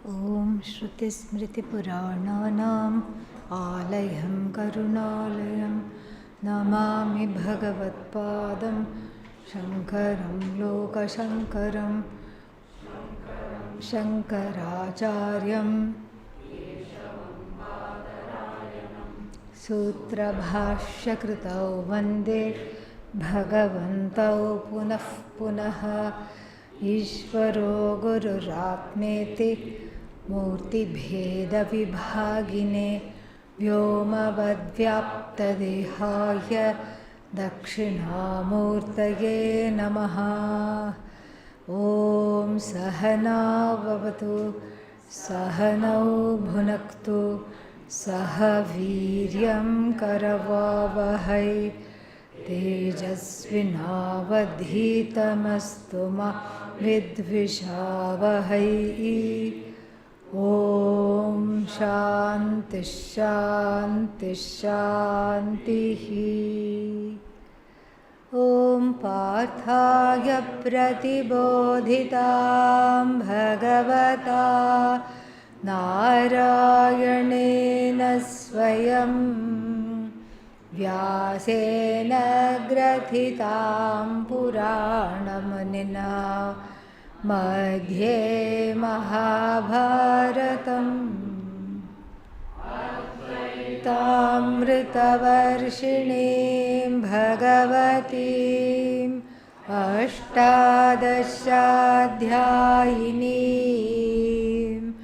Om Shruti Smriti Purananam Alayam Karunalayam Namami Bhagavad Padam Shankaram Loka Shankaram Shankaracharyam Sutra Bhashya Kritau Vande Bhagavantau Punah Punah Ishvaro Gururatmeti Murti Bheda Vibhagine Vyomavadvyapta Dehaya Dakshinamurtaye Namaha. Om Sahana Vavatu Sahanau Bhunaktu Saha Viryam Karavavahai Tejasvinavadhitamastu ma vidvishavahai. Om Shanti Shanti Shantihi. Om Parthaya Pratibodhitam Bhagavata Narayanena Swayam Vyasena Grathitam Puranamunina Madhye Mahabharatam Tamritavarshinim Bhagavatim Ashtadashadhyayinim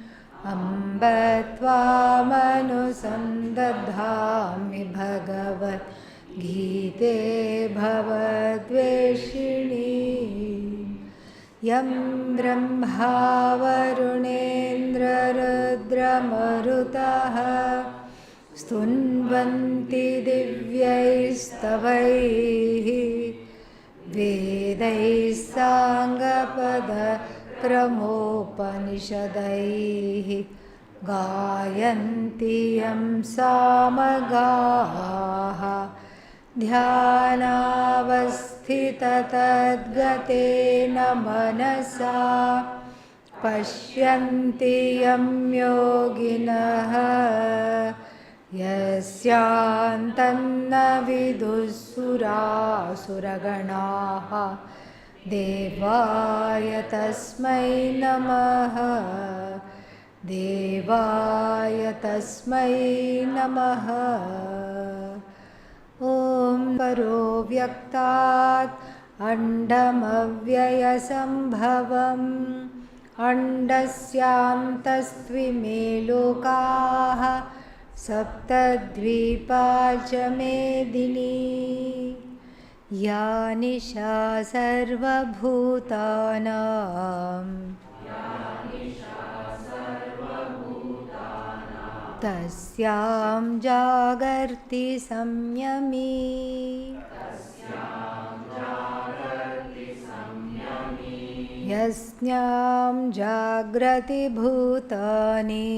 Amba Tvamanusandadhami Bhagavad Gite Bhavadveshini Yam Brahma Varunendra Rudramarutaha Stunvanti Divyaistavaihi Vedais Sangapada Pramopanishadaihi Gayanti Yam Samagaha Dhyanavasthita Tadgatena Manasa Pashyanti Yam Yoginaha Yasyantanna Vidusura Suraganaha Devaya Tasmai Namaha Devaya Tasmai Namaha. Om Paro Vyaktat Andamavyaya Sambhavam Andasyantastvime Lokaha Saptadvipa Medini Ya Nisha Sarvabhutanam Tasyam Jagarti Samyami Yasnyam Jagrati Bhutani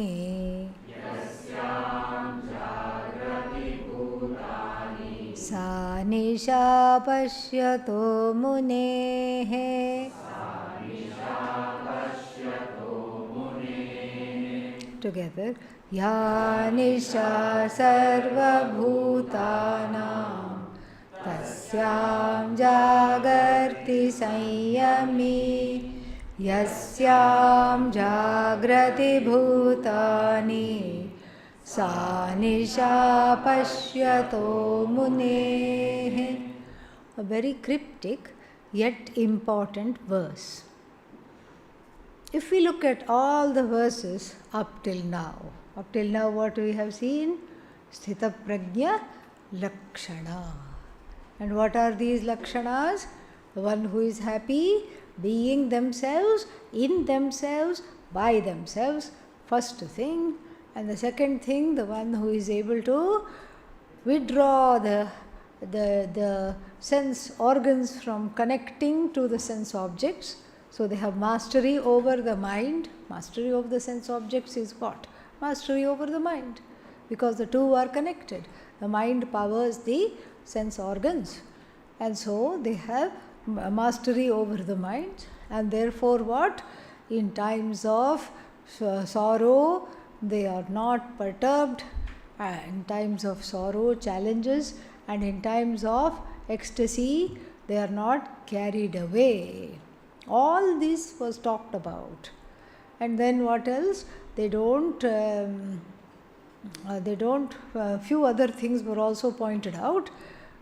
Sa Nisha Pashyato Munehe. Together. Ya Nisha Sarva Bhutanam Tasyam Jagarti Sanyami Yasyam Jagrati Bhutani Sa Nisha Pashyato Munehe. A very cryptic yet important verse. If we look at all the verses up till now what we have seen? Sthita Prajna Lakshana. And what are these Lakshanas? The one who is happy, being themselves, in themselves, by themselves, first thing. And the second thing, the one who is able to withdraw the sense organs from connecting to the sense objects. So they have mastery over the mind. Mastery over the sense objects is what? Mastery over the mind. Because the two are connected. The mind powers the sense organs. And so they have mastery over the mind. And therefore what? In times of sorrow, they are not perturbed. In times of sorrow, challenges, and in times of ecstasy, they are not carried away. All this was talked about. And then what else? They don't, few other things were also pointed out,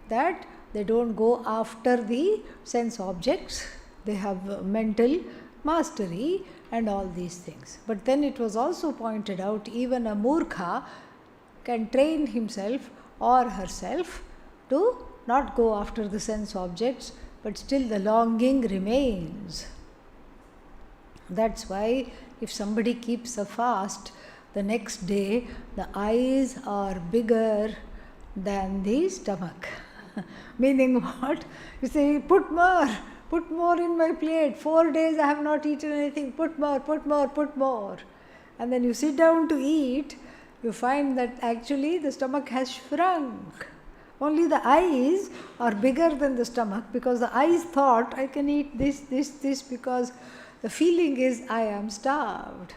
that they don't go after the sense objects, they have mental mastery and all these things. But then it was also pointed out, even a murkha can train himself or herself to not go after the sense objects, but still the longing remains. That's why if somebody keeps a fast, the next day the eyes are bigger than the stomach. Meaning what? You say, put more in my plate. 4 days I have not eaten anything. Put more. And then you sit down to eat, you find that actually the stomach has shrunk. Only the eyes are bigger than the stomach, because the eyes thought, I can eat this, because the feeling is, I am starved.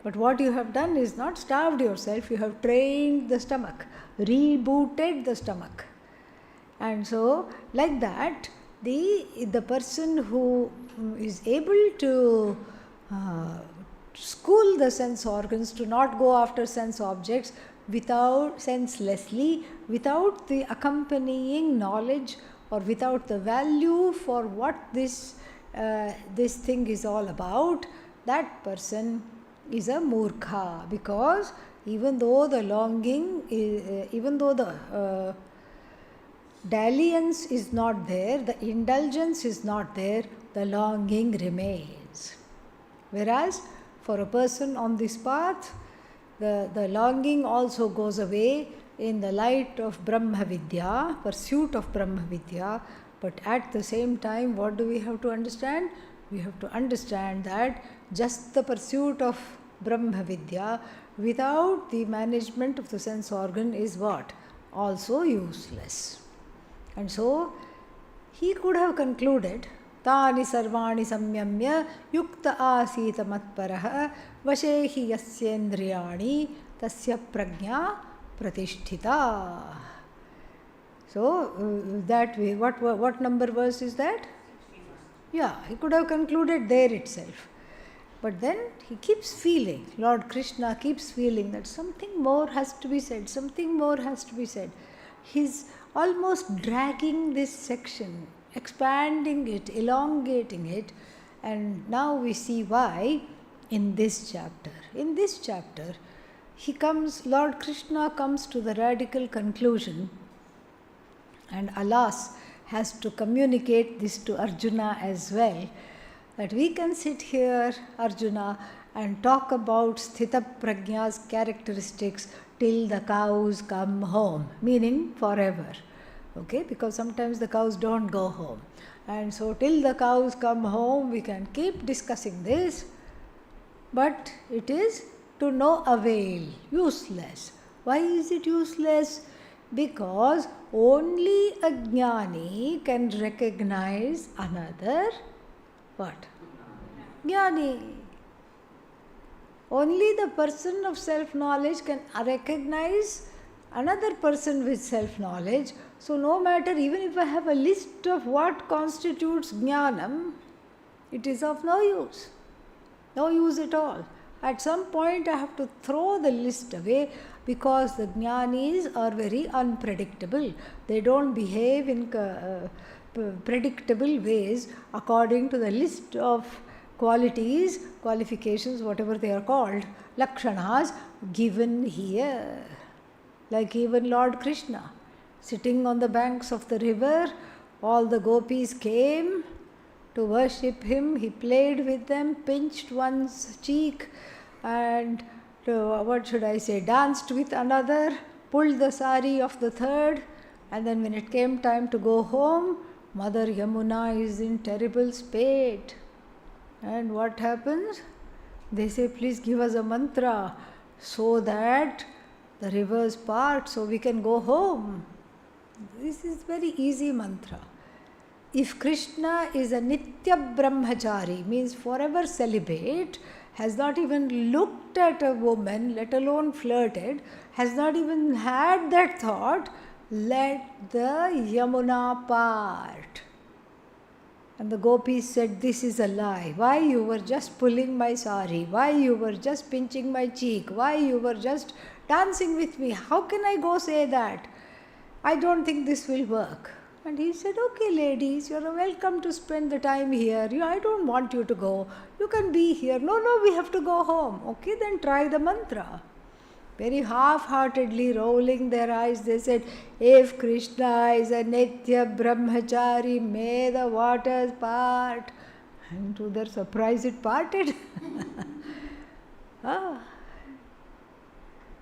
But what you have done is not starved yourself, you have trained the stomach, rebooted the stomach. And so, like that, the person who is able to school the sense organs to not go after sense objects senselessly, without the accompanying knowledge or without the value for what this thing is all about, that person is a murkha. Because even though the longing, even though the dalliance is not there, the indulgence is not there, the longing remains. Whereas for a person on this path, the longing also goes away in the light of Brahma Vidya, pursuit of Brahma Vidya. But at the same time, what do we have to understand? We have to understand that just the pursuit of Brahma Vidya without the management of the sense organ is what? Also useless. And so, he could have concluded, Tani sarvani samyamya yukta asita matparaha vashehi yasyendriyani tasya prajna pratisthita. So, that way, what number verse is that? Yeah, he could have concluded there itself. But then he keeps feeling, Lord Krishna keeps feeling that something more has to be said, something more has to be said. He's almost dragging this section, expanding it, elongating it, and now we see why in this chapter. In this chapter, Lord Krishna comes to the radical conclusion, and alas, has to communicate this to Arjuna as well, that we can sit here, Arjuna, and talk about Sthita Prajna's characteristics till the cows come home, meaning forever. Okay, because sometimes the cows don't go home. And so till the cows come home, we can keep discussing this, but it is to no avail, useless. Why is it useless? Because only a jnani can recognize another what? Jnani. Only the person of self-knowledge can recognize another person with self-knowledge. So no matter, even if I have a list of what constitutes jnanam, it is of no use. No use at all. At some point I have to throw the list away, because the jnanis are very unpredictable. They don't behave in predictable ways according to the list of qualities, qualifications, whatever they are called, lakshanas, given here. Like even Lord Krishna, sitting on the banks of the river, all the gopis came to worship him. He played with them, pinched one's cheek, and danced with another, pulled the sari of the third, and then when it came time to go home, Mother Yamuna is in terrible spate. And what happens? They say, please give us a mantra so that the rivers part, so we can go home. This is very easy mantra. if Krishna is a Nitya Brahmachari, means forever celibate, has not even looked at a woman, let alone flirted, has not even had that thought, let the Yamuna part. And the gopis said, this is a lie. Why you were just pulling my sari? Why you were just pinching my cheek? Why you were just dancing with me? How can I go say that? I don't think this will work. And he said, okay ladies, you are welcome to spend the time here. I don't want you to go. You can be here. No, we have to go home. Okay, then try the mantra. Very half-heartedly rolling their eyes, they said, if Krishna is a Nitya Brahmachari, may the waters part. And to their surprise, it parted.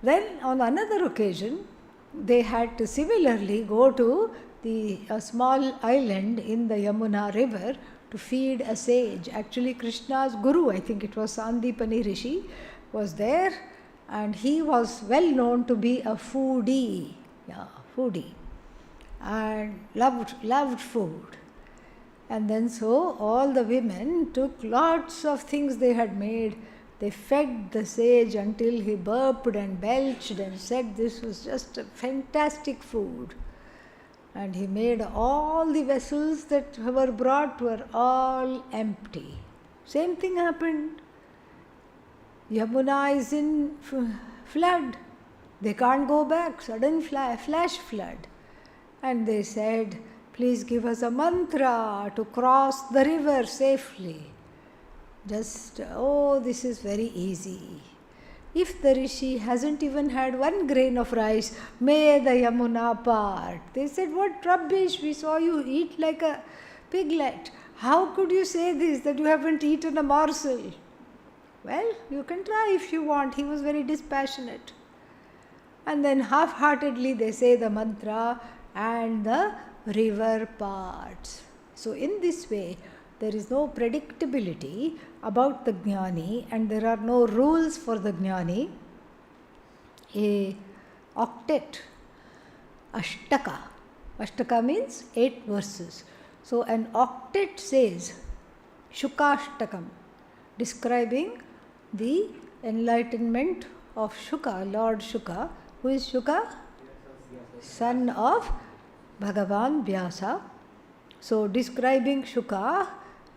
Then on another occasion, they had to similarly go to a small island in the Yamuna river to feed a sage. Actually, Krishna's guru, I think it was Sandipani Rishi, was there, and he was well known to be a foodie, and loved food. And then so all the women took lots of things they had made. They fed the sage until he burped and belched and said this was just a fantastic food. And he made all the vessels that were brought were all empty. Same thing happened. Yamuna is in flood. They can't go back. Sudden flash flood. And they said, please give us a mantra to cross the river safely. Just, this is very easy. If the Rishi hasn't even had one grain of rice, may the Yamuna part. They said, what rubbish, we saw you eat like a piglet. How could you say this, that you haven't eaten a morsel? Well, you can try if you want. He was very dispassionate. And then half-heartedly they say the mantra and the river parts. So in this way, there is no predictability about the Jnani and there are no rules for the Jnani. A octet, Ashtaka. Ashtaka means 8 verses. So an octet says Shukashtakam, describing the enlightenment of Shuka, Lord Shuka. Who is Shuka? Son of Bhagavan Vyasa. So describing Shuka,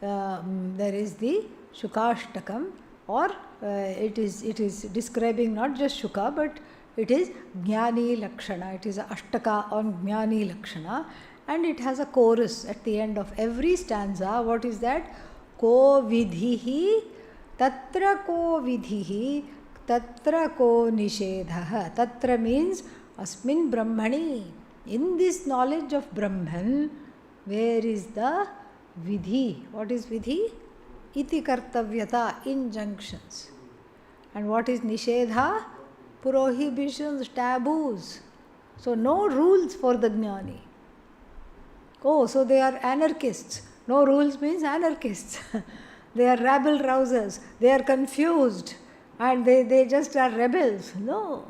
there is the Shukashtakam, or it is describing not just Shuka, but it is Jnani Lakshana. It is an Ashtaka on Jnani Lakshana, and it has a chorus at the end of every stanza. What is that? Ko vidhihi, tatra ko vidhihi, tatra ko nishedhaha. Tatra means asmin brahmani. In this knowledge of Brahman, where is the vidhi? What is vidhi? Iti kartavyata, injunctions. And what is nishedha? Prohibitions, taboos. So no rules for the Jnani. Oh, so they are anarchists. No rules means anarchists. They are rabble rousers. They are confused. And they just are rebels. No.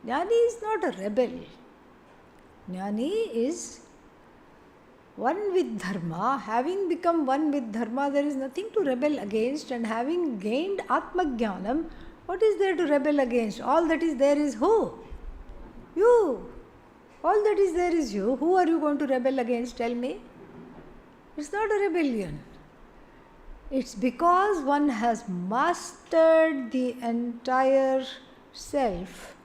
Jnani is not a rebel. Jnani is one with Dharma. Having become one with Dharma, there is nothing to rebel against. And having gained Atma Jnanam, what is there to rebel against? All that is there is who? You. All that is there is you. Who are you going to rebel against? Tell me. It's not a rebellion. It's because one has mastered the entire self,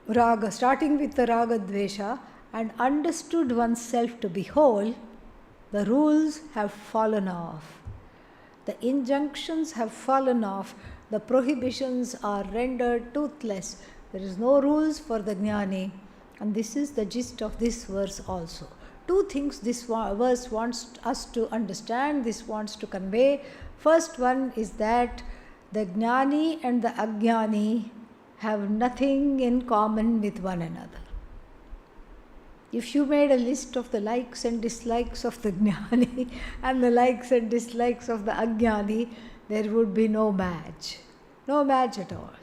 raga, starting with the raga dvesha, and understood oneself to be whole, the rules have fallen off. The injunctions have fallen off. The prohibitions are rendered toothless. There is no rules for the Jnani. And this is the gist of this verse also. 2 things this verse wants us to understand, this wants to convey. First one is that the Jnani and the Ajnani have nothing in common with one another. If you made a list of the likes and dislikes of the Jnani and the likes and dislikes of the Ajnani, there would be no match. No match at all.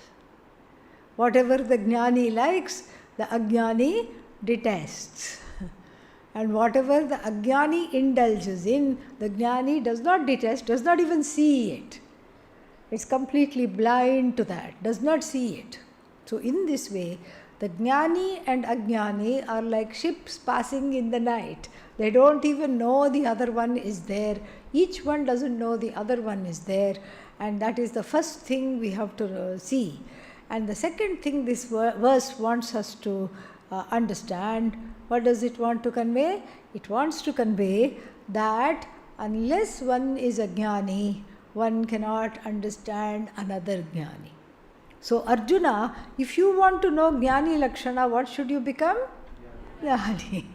Whatever the Jnani likes, the Ajnani detests. And whatever the Ajnani indulges in, the Jnani does not detest, does not even see it. It's completely blind to that, does not see it. So in this way, the Jnani and Ajnani are like ships passing in the night. They don't even know the other one is there. Each one doesn't know the other one is there. And that is the first thing we have to see. And the second thing this verse wants us to understand, what does it want to convey? It wants to convey that unless one is a Jnani, one cannot understand another Jnani. So Arjuna, if you want to know Jnani Lakshana, what should you become? Jnani.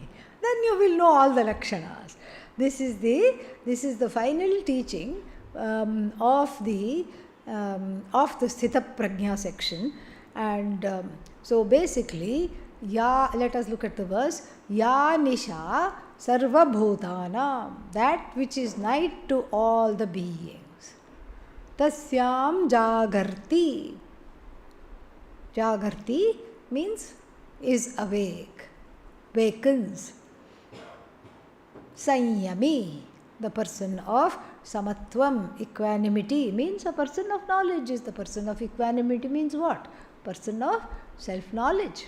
Then you will know all the Lakshanas. This is the final teaching of the Sthita Prajna section. And so basically, let us look at the verse. Ya Nisha Sarva Bhutanam, that which is night to all the beings. Tasyam Jagarti. Jagarti means is awake, wakens. Sanyami, the person of samatvam, equanimity, means a person of knowledge is the person of equanimity means what? Person of self-knowledge.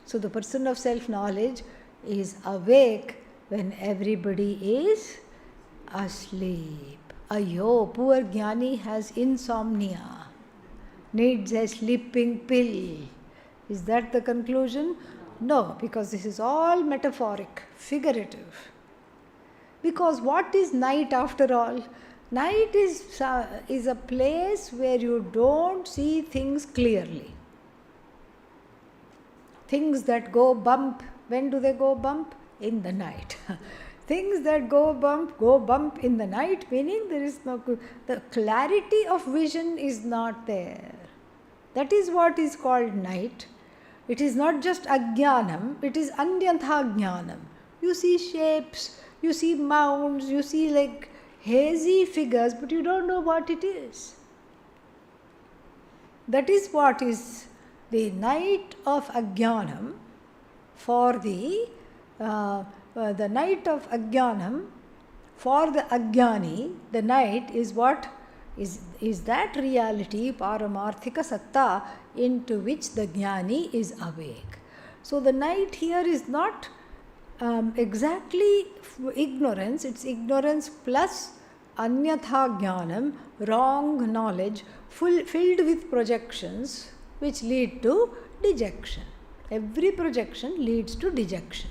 So the person of self-knowledge is awake when everybody is asleep. Ayo, poor Jnani has insomnia, needs a sleeping pill. Is that the conclusion? No, because this is all metaphoric, figurative. Because what is night after all? Night is a place where you don't see things clearly. Things that go bump, when do they go bump? In the night. Things that go bump in the night, meaning there is the clarity of vision is not there. That is what is called night. It is not just ajnanam, it is anyantha jnanam. You see shapes, you see mounds, you see like hazy figures, but you don't know what it is. That is what is the night of ajnanam. For the night of ajnanam, for the ajnani, the night is what? Is that reality, paramarthika satta, into which the jnani is awake. So the night here is not exactly ignorance, it's ignorance plus anyatha jnanam, wrong knowledge, filled with projections which lead to dejection. Every projection leads to dejection.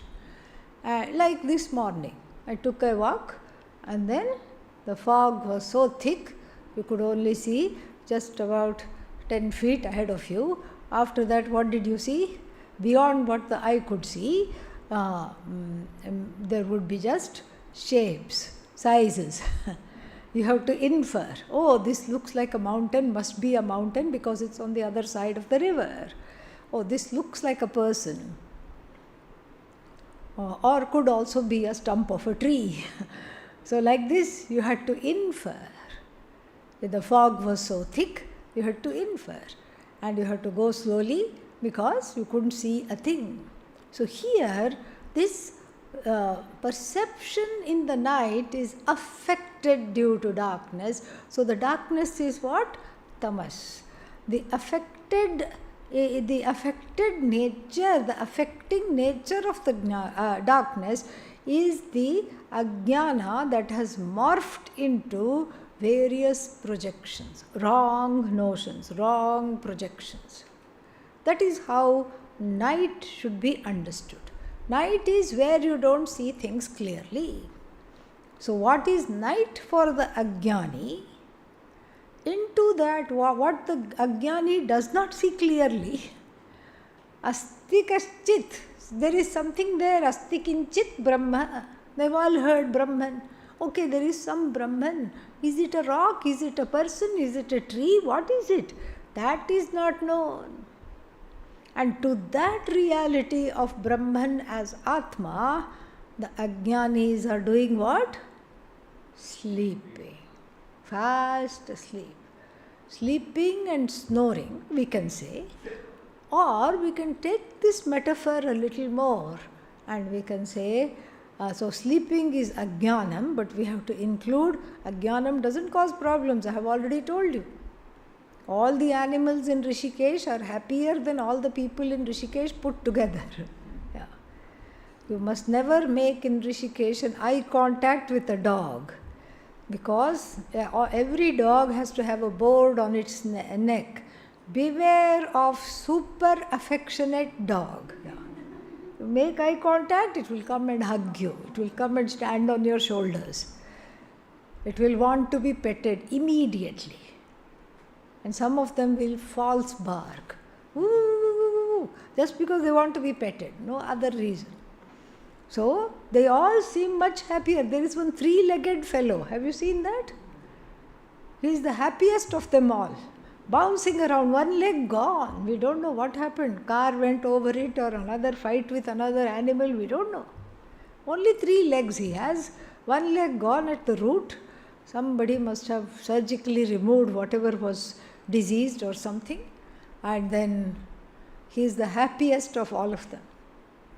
Like this morning, I took a walk and then the fog was so thick, you could only see just about 10 feet ahead of you. After that, what did you see? Beyond what the eye could see, there would be just shapes, sizes. You have to infer, oh, this looks like a mountain, must be a mountain because it's on the other side of the river. Oh, this looks like a person. Or could also be a stump of a tree. So like this, you had to infer. The fog was so thick, you had to infer. And you had to go slowly because you couldn't see a thing. So here, this perception in the night is affected due to darkness. So the darkness is what? Tamas. The affected nature, the affecting nature of the darkness is the ajnana that has morphed into various projections, wrong notions, wrong projections. That is how night should be understood. Night is where you don't see things clearly. So what is night for the ajnani? Into that, what the ajnani does not see clearly. Asti kaschit, there is something there. Asti kinchit Brahma. They've all heard Brahman. Okay, there is some Brahman. Is it a rock? Is it a person? Is it a tree? What is it? That is not known. And to that reality of Brahman as Atma, the ajnanis are doing what? Sleeping. Fast asleep. Sleeping and snoring, we can say. Or we can take this metaphor a little more and we can say So sleeping is ajnanam, but we have to include ajnanam doesn't cause problems. I have already told you. All the animals in Rishikesh are happier than all the people in Rishikesh put together. Yeah. You must never make in Rishikesh an eye contact with a dog, because every dog has to have a board on its neck. Beware of super affectionate dog. Yeah. You make eye contact, it will come and hug you. It will come and stand on your shoulders. It will want to be petted immediately. And some of them will false bark. Ooh, just because they want to be petted, no other reason. So they all seem much happier. There is one 3-legged fellow. Have you seen that? He is the happiest of them all. Bouncing around, one leg gone. We don't know what happened. Car went over it, or another fight with another animal. We don't know. Only 3 legs he has. One leg gone at the root. Somebody must have surgically removed whatever was diseased or something. And then he is the happiest of all of them.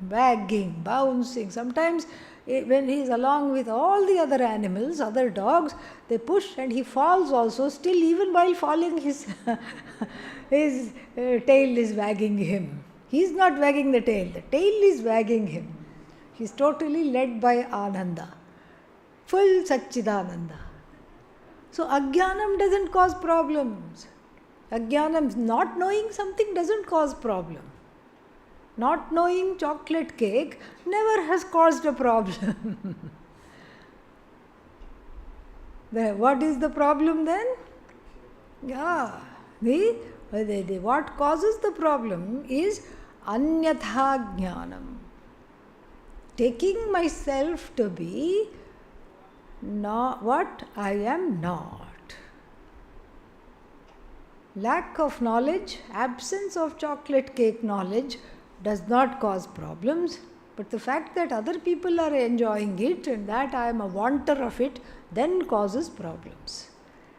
Wagging, bouncing. Sometimes when he is along with all the other animals, other dogs, they push and he falls also. Still, even while falling, his tail is wagging him. He is not wagging the tail is wagging him. He is totally led by Ananda, full Satchidananda. So ajnanam doesn't cause problems. Ajnanam, not knowing something doesn't cause problem. Not knowing chocolate cake never has caused a problem. What is the problem then? Yeah, what causes the problem is anyatha jnanam. Taking myself to be not what I am not. Lack of knowledge, absence of chocolate cake knowledge does not cause problems, but the fact that other people are enjoying it and that I am a wanter of it then causes problems.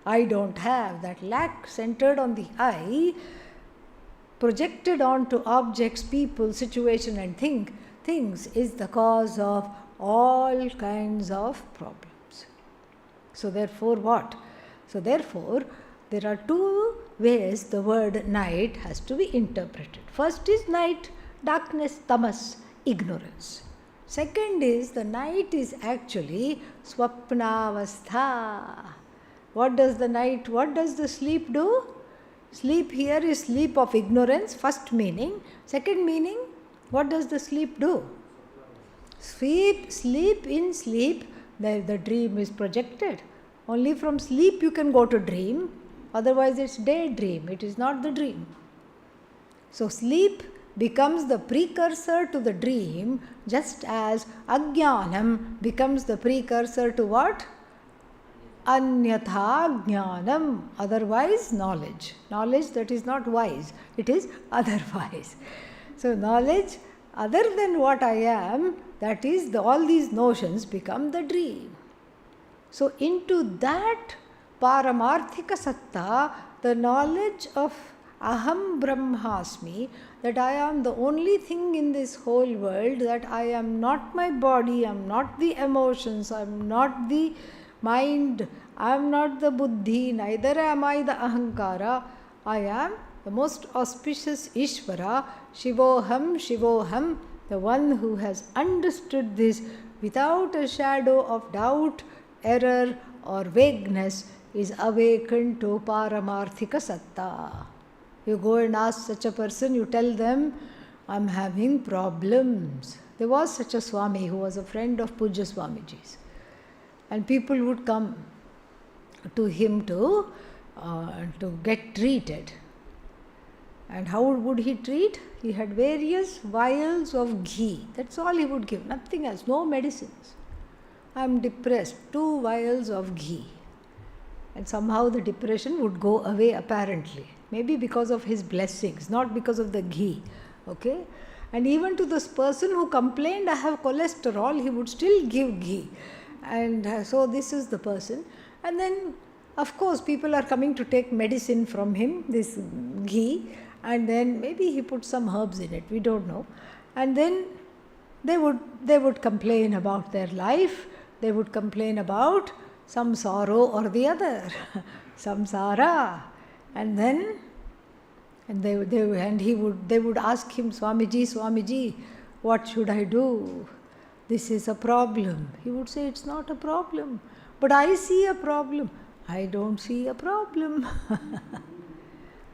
I don't have that lack centered on the I, projected onto objects, people, situation and things is the cause of all kinds of problems. So therefore what? So therefore there are 2 ways the word night has to be interpreted. First is night, darkness, tamas, ignorance. Second is the night is actually swapnavastha. What does the sleep do? Sleep here is sleep of ignorance, first meaning. Second meaning, what does the sleep do? Sleep in sleep, the dream is projected. Only from sleep you can go to dream, otherwise it's daydream, it is not the dream. So sleep becomes the precursor to the dream, just as ajnanam becomes the precursor to what? Anyatha jnanam, otherwise knowledge. Knowledge that is not wise, it is otherwise. So knowledge other than what I am, that is all these notions become the dream. So into that paramarthika satta, the knowledge of aham brahmasmi, that I am the only thing in this whole world, that I am not my body, I am not the emotions, I am not the mind, I am not the buddhi, neither am I the ahankara, I am the most auspicious Ishvara, Shivoham, the one who has understood this without a shadow of doubt, error or vagueness, is awakened to paramarthika satta. You go and ask such a person, you tell them, I am having problems. There was such a Swami who was a friend of Pujya Swamiji's. And people would come to him to get treated. And how would he treat? He had various vials of ghee. That's all he would give, nothing else, no medicines. I am depressed, 2 vials of ghee. And somehow the depression would go away apparently. Maybe because of his blessings, not because of the ghee. Okay? And even to this person who complained, I have cholesterol, he would still give ghee. And so this is the person. And then, of course, people are coming to take medicine from him, this ghee. And then maybe he put some herbs in it, we don't know. And then they would complain about their life, they would complain about some sorrow or the other, samsara, and then they would ask him, Swamiji, what should I do? This is a problem. He would say, it's not a problem, but I see a problem. I don't see a problem.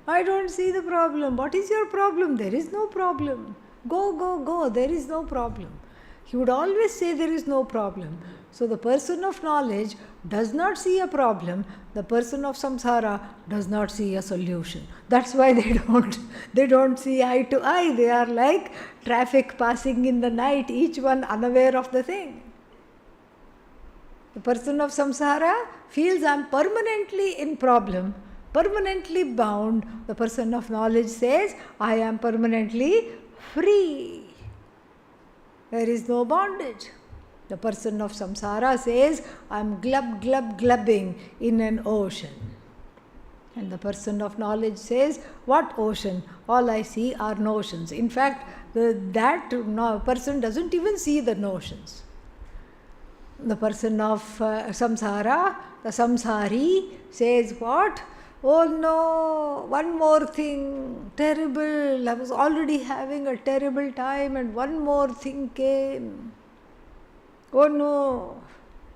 I don't see the problem. What is your problem? There is no problem. Go. There is no problem. He would always say there is no problem. So the person of knowledge does not see a problem. The person of samsara does not see a solution. That's why they don't see eye to eye. They are like traffic passing in the night, each one unaware of the thing. The person of samsara feels I am permanently in problem, permanently bound. The person of knowledge says I am permanently free. There is no bondage. The person of samsara says I am glubbing in an ocean. And the person of knowledge says, what ocean? All I see are notions. In fact, that person doesn't even see the notions. The person of samsara, the samsari, says what? Oh no, one more thing, terrible. I was already having a terrible time and one more thing came. Oh no.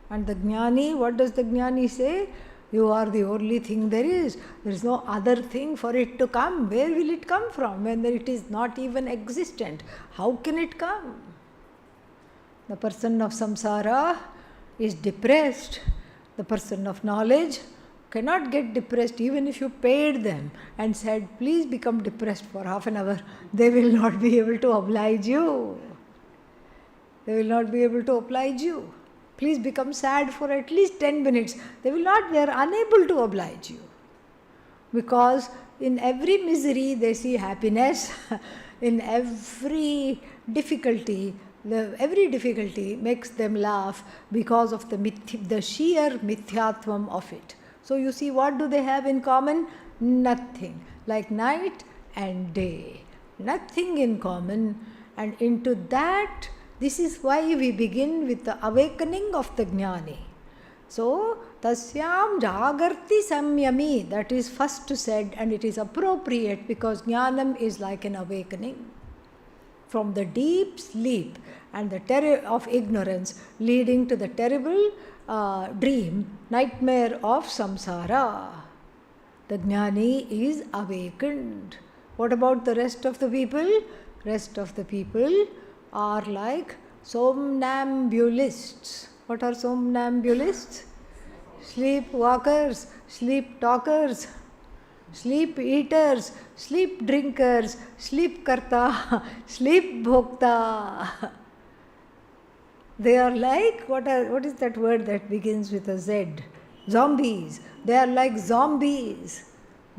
And the jnani, what does the jnani say? You are the only thing there is. There is no other thing for it to come. Where will it come from when it is not even existent? How can it come? The person of samsara is depressed. The person of knowledge cannot get depressed even if you paid them and said, please become depressed for half an hour. They will not be able to oblige you. They will not be able to oblige you. Please become sad for at least 10 minutes. They are unable to oblige you. Because in every misery they see happiness. In every difficulty, every difficulty makes them laugh because of the sheer mithyatvam of it. So you see, what do they have in common? Nothing. Like night and day. Nothing in common. And into that, this is why we begin with the awakening of the jnani. So, tasyam jagarti samyami, that is first said, and it is appropriate because jnanam is like an awakening from the deep sleep and the terror of ignorance leading to the terrible dream, nightmare of samsara. The jnani is awakened. What about the rest of the people? Rest of the people are like somnambulists. What are somnambulists? Sleepwalkers, sleep talkers, sleep eaters, sleep drinkers, sleep karta, sleep bhokta. They are like, what is that word that begins with a Z? Zombies. They are like zombies.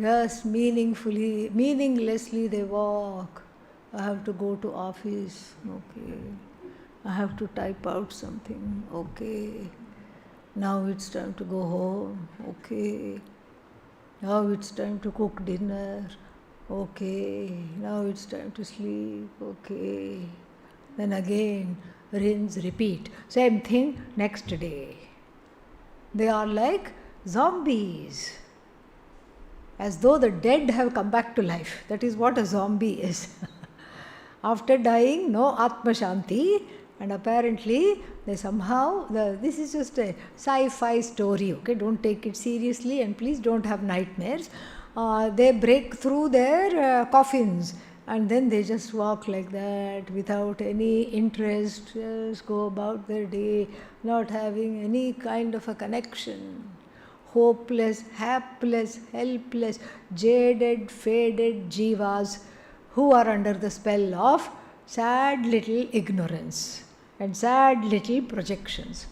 Just meaninglessly they walk. I have to go to office. Okay. I have to type out something. Okay. Now it's time to go home. Okay. Now it's time to cook dinner. Okay. Now it's time to sleep. Okay. Then again, rinse, repeat. Same thing next day. They are like zombies. As though the dead have come back to life. That is what a zombie is. After dying, no Atma Shanti, and apparently they somehow, this is just a sci-fi story, okay? Don't take it seriously and please don't have nightmares. They break through their coffins and then they just walk like that without any interest, just go about their day, not having any kind of a connection. Hopeless, hapless, helpless, jaded, faded jivas who are under the spell of sad little ignorance and sad little projections.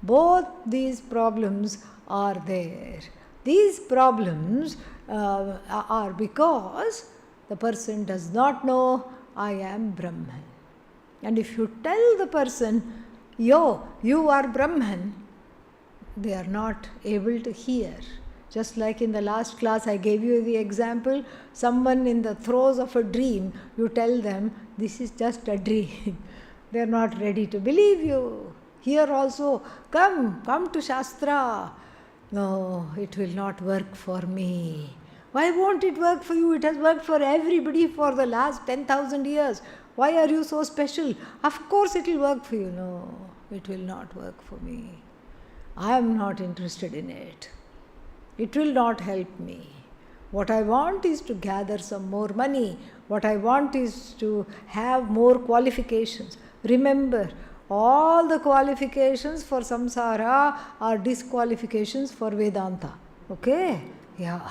Both these problems are there. These problems are because the person does not know I am Brahman. And if you tell the person, yo, you are Brahman, they are not able to hear. Just like in the last class I gave you the example, someone in the throes of a dream, you tell them, this is just a dream. They are not ready to believe you. Here also, come to Shastra. No, it will not work for me. Why won't it work for you? It has worked for everybody for the last 10,000 years. Why are you so special? Of course it will work for you. No, it will not work for me. I am not interested in it. It will not help me. What I want is to gather some more money. What I want is to have more qualifications. Remember, all the qualifications for samsara are disqualifications for Vedanta. Okay? Yeah.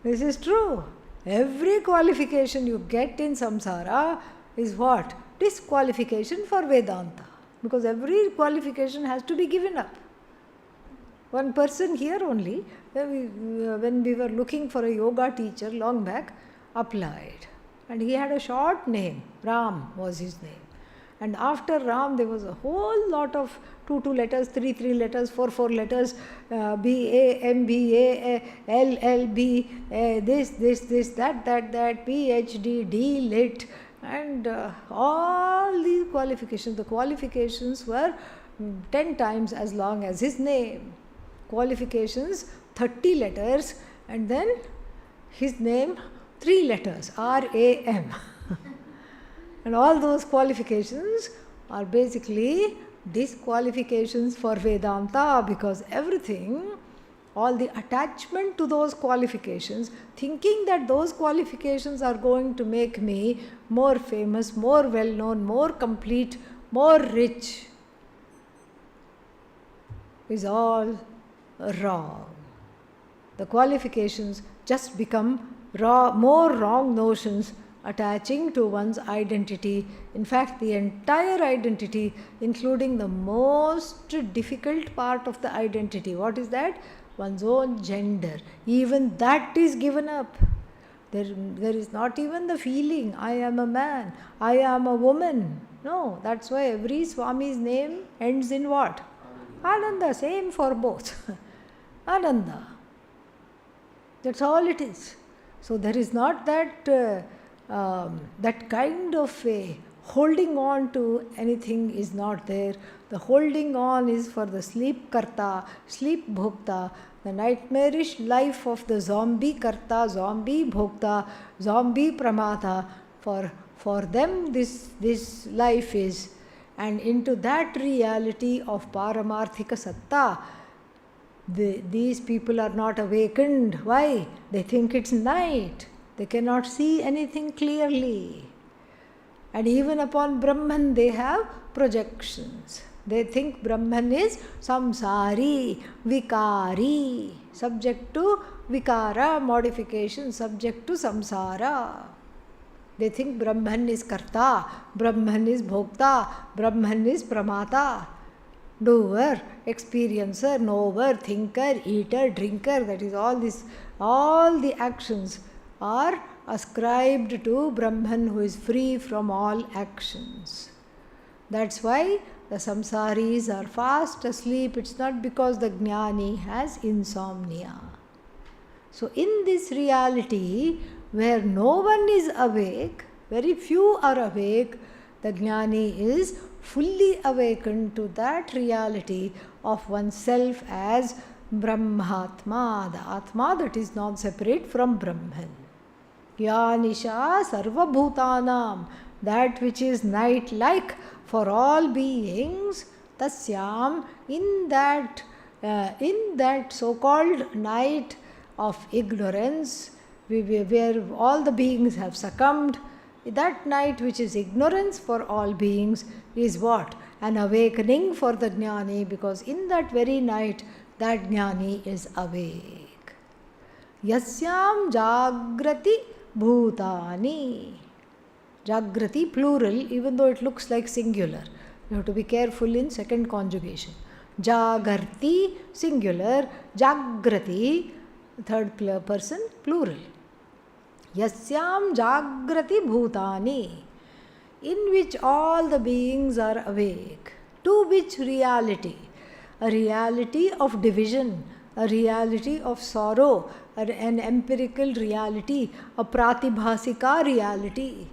This is true. Every qualification you get in samsara is what? Disqualification for Vedanta. Because every qualification has to be given up. One person here only, when we were looking for a yoga teacher long back, applied. And he had a short name. Ram was his name. And after Ram, there was a whole lot of 2 letters, 3 letters, 4 letters, BA, MBA, LLB, this, that, PhD, D, Lit, and all these qualifications. The qualifications were 10 times as long as his name. Qualifications, 30 letters, and then his name, 3 letters, RAM. And all those qualifications are basically disqualifications for Vedanta, because everything, all the attachment to those qualifications, thinking that those qualifications are going to make me more famous, more well known, more complete, more rich, is all wrong. The qualifications just become more wrong notions attaching to one's identity. In fact, the entire identity, including the most difficult part of the identity. What is that? One's own gender. Even that is given up. There is not even the feeling, I am a man, I am a woman. No, that's why every Swami's name ends in what? Ananda, same for both. Ananda. That's all it is. So there is not that that kind of a holding on to anything is not there. The holding on is for the sleep karta, sleep bhokta, the nightmarish life of the zombie karta, zombie bhokta, zombie pramata. For them this life is. And into that reality of paramarthika satta, these people are not awakened. Why? They think it's night. They cannot see anything clearly. And even upon Brahman they have projections. They think Brahman is samsari, vikari, subject to vikara, modification, subject to samsara. They think Brahman is karta, Brahman is bhokta, Brahman is pramata, doer, experiencer, knower, thinker, eater, drinker. That is all this, all the actions are ascribed to Brahman, who is free from all actions. That's why the samsaris are fast asleep. It's not because the jnani has insomnia. So in this reality, where no one is awake, very few are awake, the jnani is fully awakened to that reality of oneself as Brahmatma, the Atma that is not separate from Brahman. Yanisha sarva bhutanam, that which is night-like for all beings, tasyam, in that so-called night of ignorance, where all the beings have succumbed, that night which is ignorance for all beings is what? An awakening for the jnani, because in that very night that jnani is awake. Yasyam jagrati bhutani. Jagrati plural, even though it looks like singular. You have to be careful in second conjugation. Jagarti singular, jagrati third person plural. Yasyam jagrati bhutani, in which all the beings are awake. To which reality? A reality of division, a reality of sorrow, an empirical reality, a pratibhasika reality.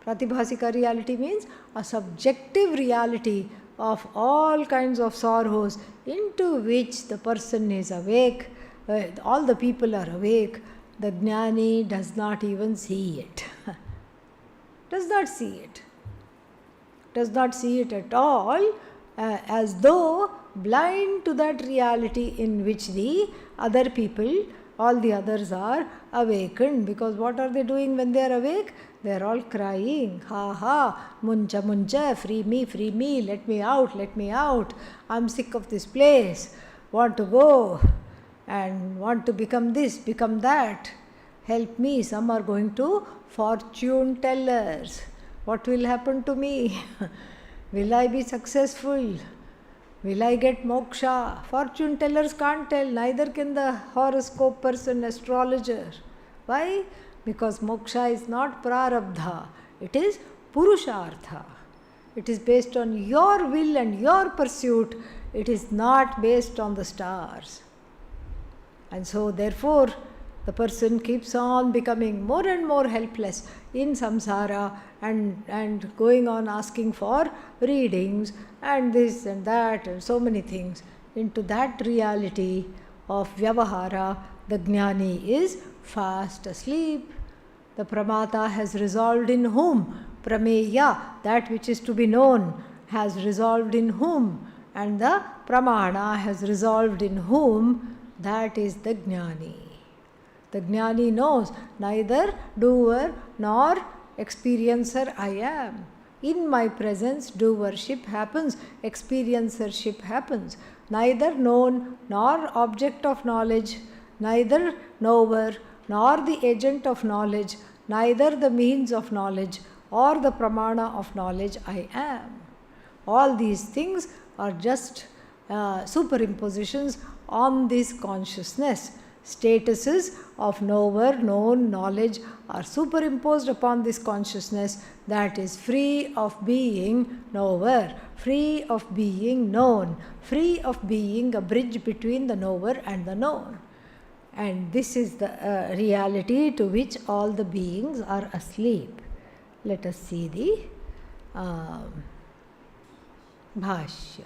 Pratibhasika reality means a subjective reality of all kinds of sorrows into which the person is awake, all the people are awake. The Jnani does not even see it. Does not see it. Does not see it at all, as though blind to that reality in which the other people, all the others are awakened. Because what are they doing when they are awake? They are all crying, ha ha, muncha muncha, free me, let me out, I'm sick of this place, want to go and want to become this, become that, help me. Some are going to fortune tellers. What will happen to me? Will I be successful? Will I get moksha? Fortune tellers can't tell, neither can the horoscope person, astrologer. Why? Because moksha is not prarabdha, it is purushartha. It is based on your will and your pursuit, it is not based on the stars. And so therefore the person keeps on becoming more and more helpless in samsara and going on asking for readings and this and that and so many things. Into that reality of vyavahara, the Jnani is fast asleep. The Pramata has resolved in whom? Prameya, that which is to be known, has resolved in whom? And the Pramana has resolved in whom? That is the Jnani. The Jnani knows neither doer nor experiencer I am. In my presence, doership happens, experiencership happens. Neither known nor object of knowledge, neither knower nor the agent of knowledge, neither the means of knowledge or the pramana of knowledge I am. All these things are just superimpositions on this consciousness. Statuses of knower, known, knowledge are superimposed upon this consciousness that is free of being knower, free of being known, free of being a bridge between the knower and the known. And this is the reality to which all the beings are asleep. Let us see the Bhashya.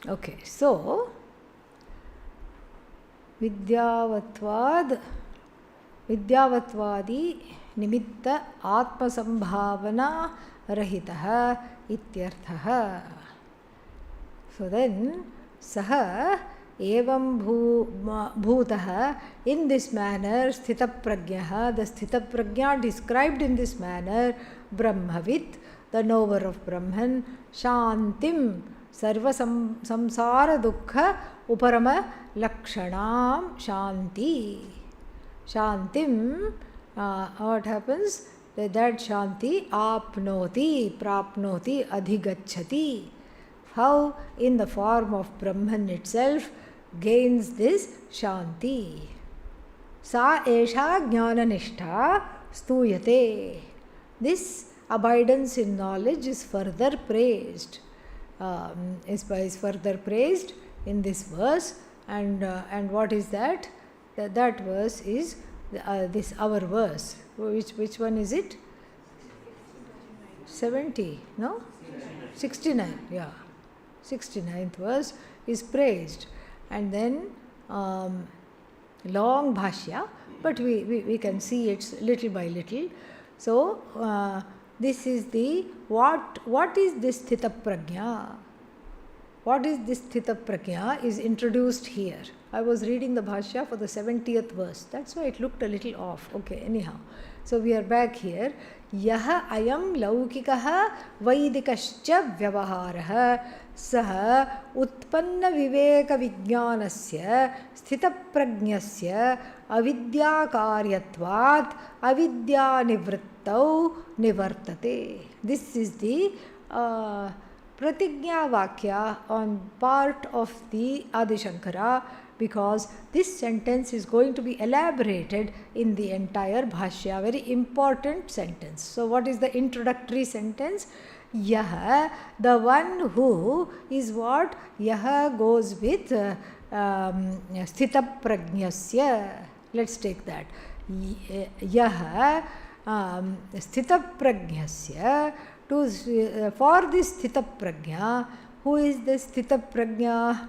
Okay, so Vidyavatvad, Vidyavatvadi Nimitta Atmasambhavana Rahitaha Ityarthaha. So then, Saha Evam Bhutaha, in this manner, Sthitaprajnaha, the Sthitaprajna described in this manner, Brahmavit, the knower of Brahman, Shantim, Sarva samsara dukkha uparama lakshanam shanti. Shantim, what happens? That shanti apnoti, prapnoti, adhigacchati. How? In the form of Brahman itself gains this shanti. Sa esha jnananishta stuyate. This abidance in knowledge is further praised. Is further praised in this verse, and what is that? That verse is this our verse. Which one is it? 70? No? 69. Yeah, 69th verse is praised, and then long bhashya, but we can see it little by little. So this is the what is this sthita prajna? What is this sthita prajna is introduced here. I was reading the Bhashya for the 70th verse. That's why it looked a little off. Okay, anyhow. So we are back here. Yaha ayam laukikaha vaidikascha vyavaharaha saha utpanna viveka vijnanasya sthita prajnasya avidya karyatvat avidya nivrittau nivartate. This is the Pratigya Vakya on part of the Adi Shankara, because this sentence is going to be elaborated in the entire Bhashya, very important sentence. So what is the introductory sentence? Yaha, the one who is what? Yaha goes with sthita prajnasya. Let's take that. Yaha sthita prajnasya. For this sthita prajna, who is this sthita prajna?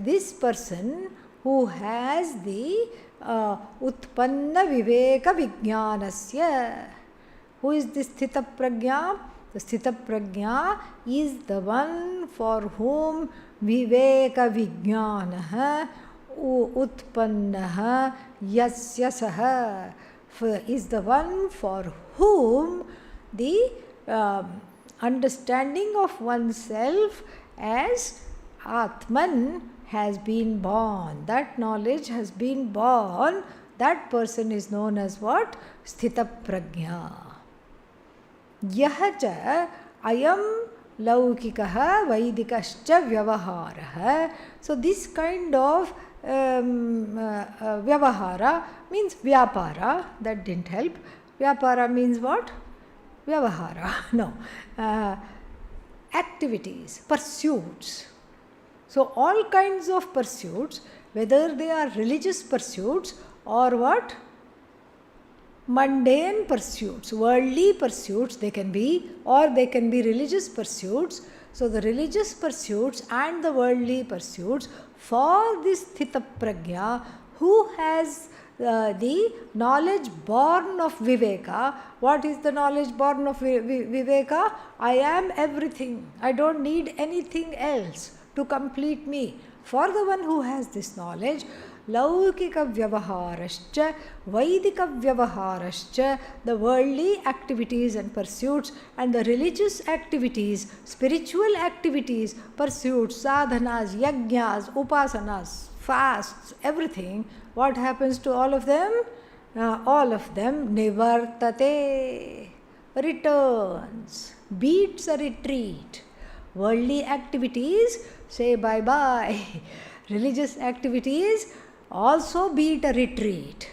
This person who has the utpanna viveka vijnanasya. Who is this sthita prajna? The sthita prajna is the one for whom viveka vijnanaha utpannaha yasya saha, is the one for whom the understanding of oneself as Atman has been born. That knowledge has been born. That person is known as what? Sthita prajna. Yahacha ayam laukikaha vaidikascha vyavaharaha. So this kind of vyavahara means vyapara. That didn't help. Vyapara means what? Vyavahara. No. Activities, pursuits. So all kinds of pursuits, whether they are religious pursuits or what? Mundane pursuits, worldly pursuits they can be, or they can be religious pursuits. So the religious pursuits and the worldly pursuits, for this sthita prajna who has the knowledge born of viveka. What is the knowledge born of viveka? I am everything. I don't need anything else to complete me. For the one who has this knowledge, laukika vyavaharascha, vaidika vyavaharascha, the worldly activities and pursuits, and the religious activities, spiritual activities, pursuits, sadhanas, yajnas, upasanas, fasts, everything. What happens to all of them? All of them nivartate, returns, beats a retreat. Worldly activities say bye-bye. Religious activities also beat a retreat.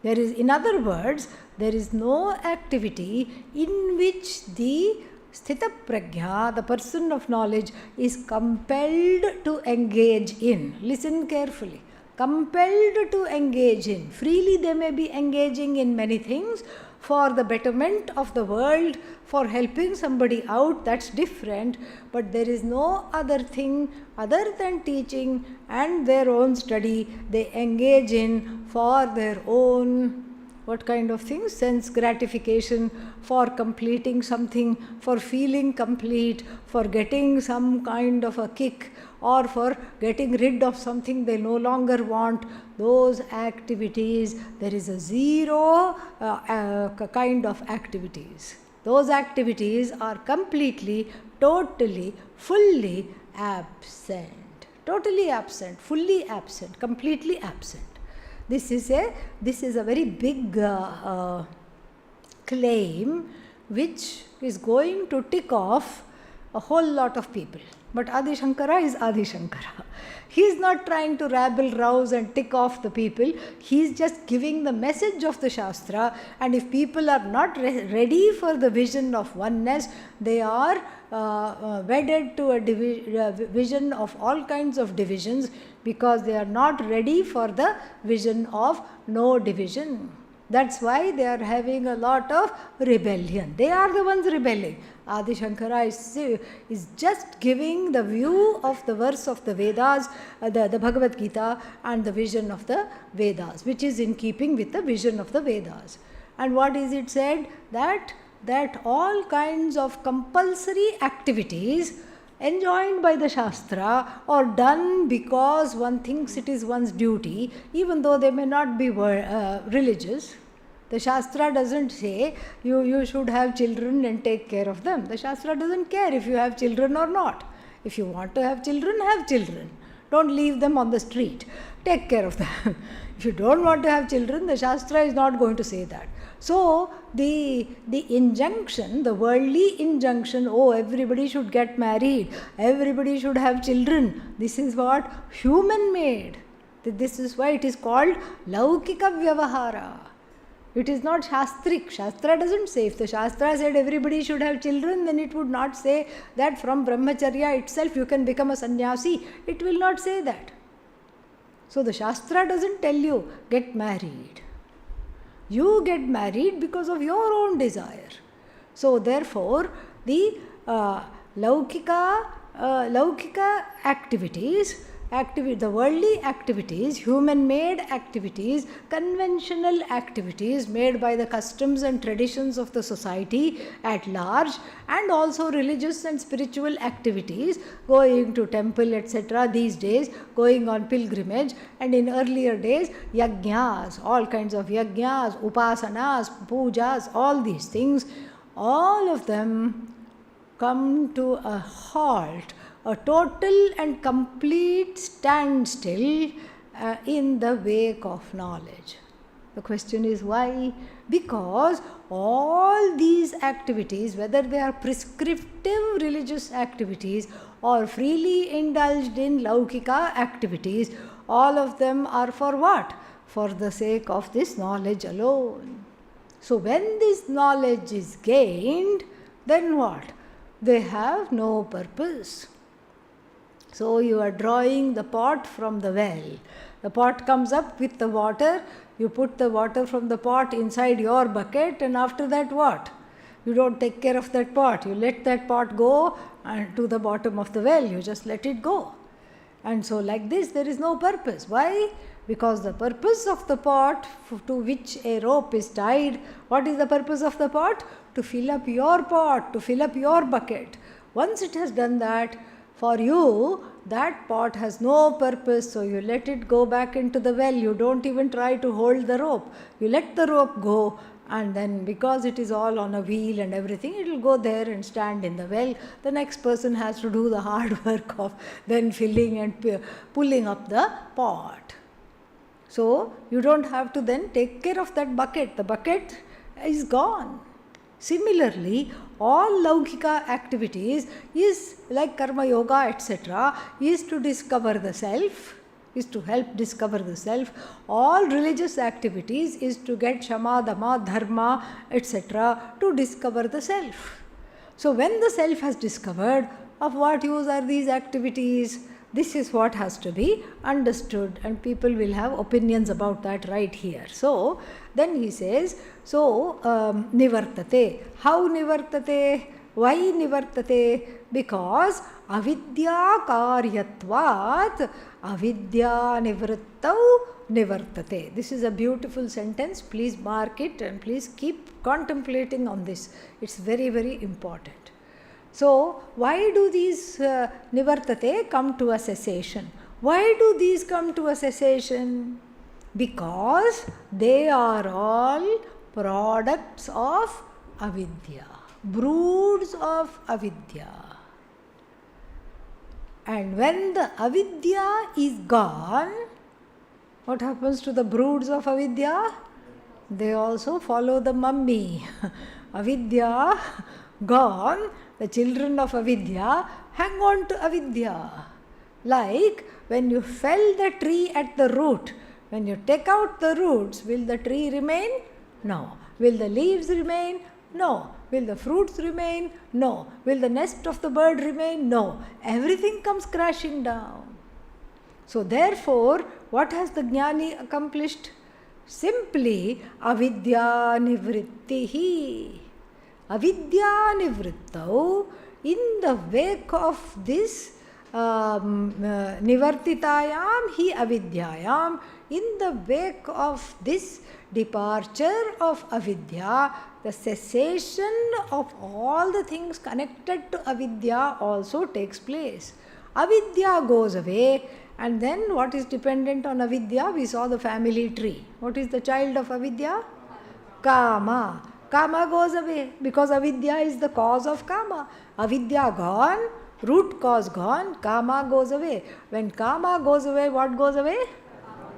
There is, in other words, there is no activity in which the sthita prajna, the person of knowledge, is compelled to engage in. Listen carefully. Compelled to engage in. Freely they may be engaging in many things for the betterment of the world, for helping somebody out, that's different. But there is no other thing other than teaching and their own study they engage in for their own, what kind of things? Sense gratification, for completing something, for feeling complete, for getting some kind of a kick, or for getting rid of something they no longer want. Those activities, there is a zero kind of activities. Those activities are completely, totally, fully absent. Totally absent, fully absent, completely absent. This is a very big claim which is going to tick off a whole lot of people. But Adi Shankara is Adi Shankara. He is not trying to rabble, rouse and tick off the people. He is just giving the message of the Shastra, and if people are not ready for the vision of oneness, they are wedded to a vision of all kinds of divisions, because they are not ready for the vision of no division. That's why they are having a lot of rebellion. They are the ones rebelling. Adi Shankara is just giving the view of the verse of the Vedas, the Bhagavad Gita, and the vision of the Vedas, which is in keeping with the vision of the Vedas. And what is it said? That all kinds of compulsory activities enjoined by the Shastra or done because one thinks it is one's duty, even though they may not be religious. The Shastra doesn't say you should have children and take care of them. The Shastra doesn't care if you have children or not. If you want to have children, have children. Don't leave them on the street. Take care of them. If you don't want to have children, the Shastra is not going to say that. So the injunction, the worldly injunction, oh, everybody should get married, everybody should have children, this is what? Human made. This is why it is called laukika vyavahara. It is not Shastric. Shastra doesn't say. If the Shastra said everybody should have children, then it would not say that from Brahmacharya itself you can become a sannyasi. It will not say that. So the Shastra doesn't tell you, get married. You get married because of your own desire. So therefore, the Laukika activities, the worldly activities, human-made activities, conventional activities made by the customs and traditions of the society at large, and also religious and spiritual activities, going to temple, etc. these days, going on pilgrimage, and in earlier days, yajnas, all kinds of yajnas, upasanas, pujas, all these things, all of them come to a halt, a total and complete standstill in the wake of knowledge. The question is why? Because all these activities, whether they are prescriptive religious activities or freely indulged in Laukika activities, all of them are for what? For the sake of this knowledge alone. So when this knowledge is gained, then what? They have no purpose. So you are drawing the pot from the well. The pot comes up with the water. You put the water from the pot inside your bucket, and after that what? You don't take care of that pot. You let that pot go to the bottom of the well. You just let it go. And so like this, there is no purpose. Why? Because the purpose of the pot to which a rope is tied, what is the purpose of the pot? To fill up your pot, to fill up your bucket. Once it has done that, for you, that pot has no purpose, so you let it go back into the well. You don't even try to hold the rope. You let the rope go, and then because it is all on a wheel and everything, it will go there and stand in the well. The next person has to do the hard work of then filling and pulling up the pot. So you don't have to then take care of that bucket. The bucket is gone. Similarly, all Laukika activities is like Karma Yoga, etc., is to discover the self, is to help discover the self. All religious activities is to get Shama, Dhamma, Dharma, etc., to discover the self. So when the self has discovered, of what use are these activities? This is what has to be understood, and people will have opinions about that right here. So then he says, so nivartate. How nivartate? Why nivartate? Because avidya karyatvat avidya nivrittau nivartate. This is a beautiful sentence. Please mark it and please keep contemplating on this. It's very, very important. So, why do these nivartate come to a cessation? Why do these come to a cessation? Because they are all products of avidya, broods of avidya. And when the avidya is gone, what happens to the broods of avidya? They also follow the mummy. Avidya gone, the children of avidya hang on to avidya. Like when you fell the tree at the root, when you take out the roots, will the tree remain? No. Will the leaves remain? No. Will the fruits remain? No. Will the nest of the bird remain? No. Everything comes crashing down. So therefore, what has the jnani accomplished? Simply avidya nivrittihi. Avidya nivrittau, in the wake of this nivartitayam hi avidyayam, in the wake of this departure of avidya, the cessation of all the things connected to avidya also takes place. Avidya goes away, and then what is dependent on avidya? We saw the family tree. What is the child of avidya? Kama. Kama goes away because avidya is the cause of kama. Avidya gone, root cause gone, kama goes away. When kama goes away, what goes away?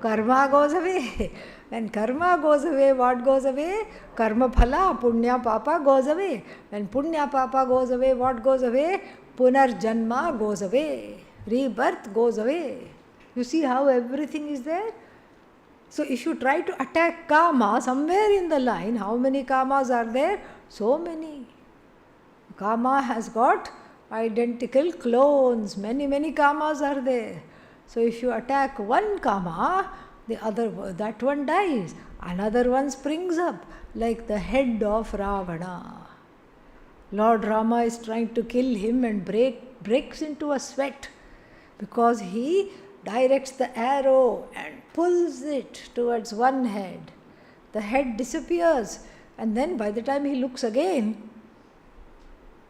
Karma goes away. When karma goes away, what goes away? Karma phala, punya papa goes away. When punya papa goes away, what goes away? Punarjanma goes away. Rebirth goes away. You see how everything is there? So if you try to attack Kama, somewhere in the line, how many Kamas are there? So many. Kama has got identical clones. Many Kamas are there. So if you attack one Kama, that one dies. Another one springs up, like the head of Ravana. Lord Rama is trying to kill him and breaks into a sweat because he directs the arrow and pulls it towards one head. The head disappears, and then by the time he looks again,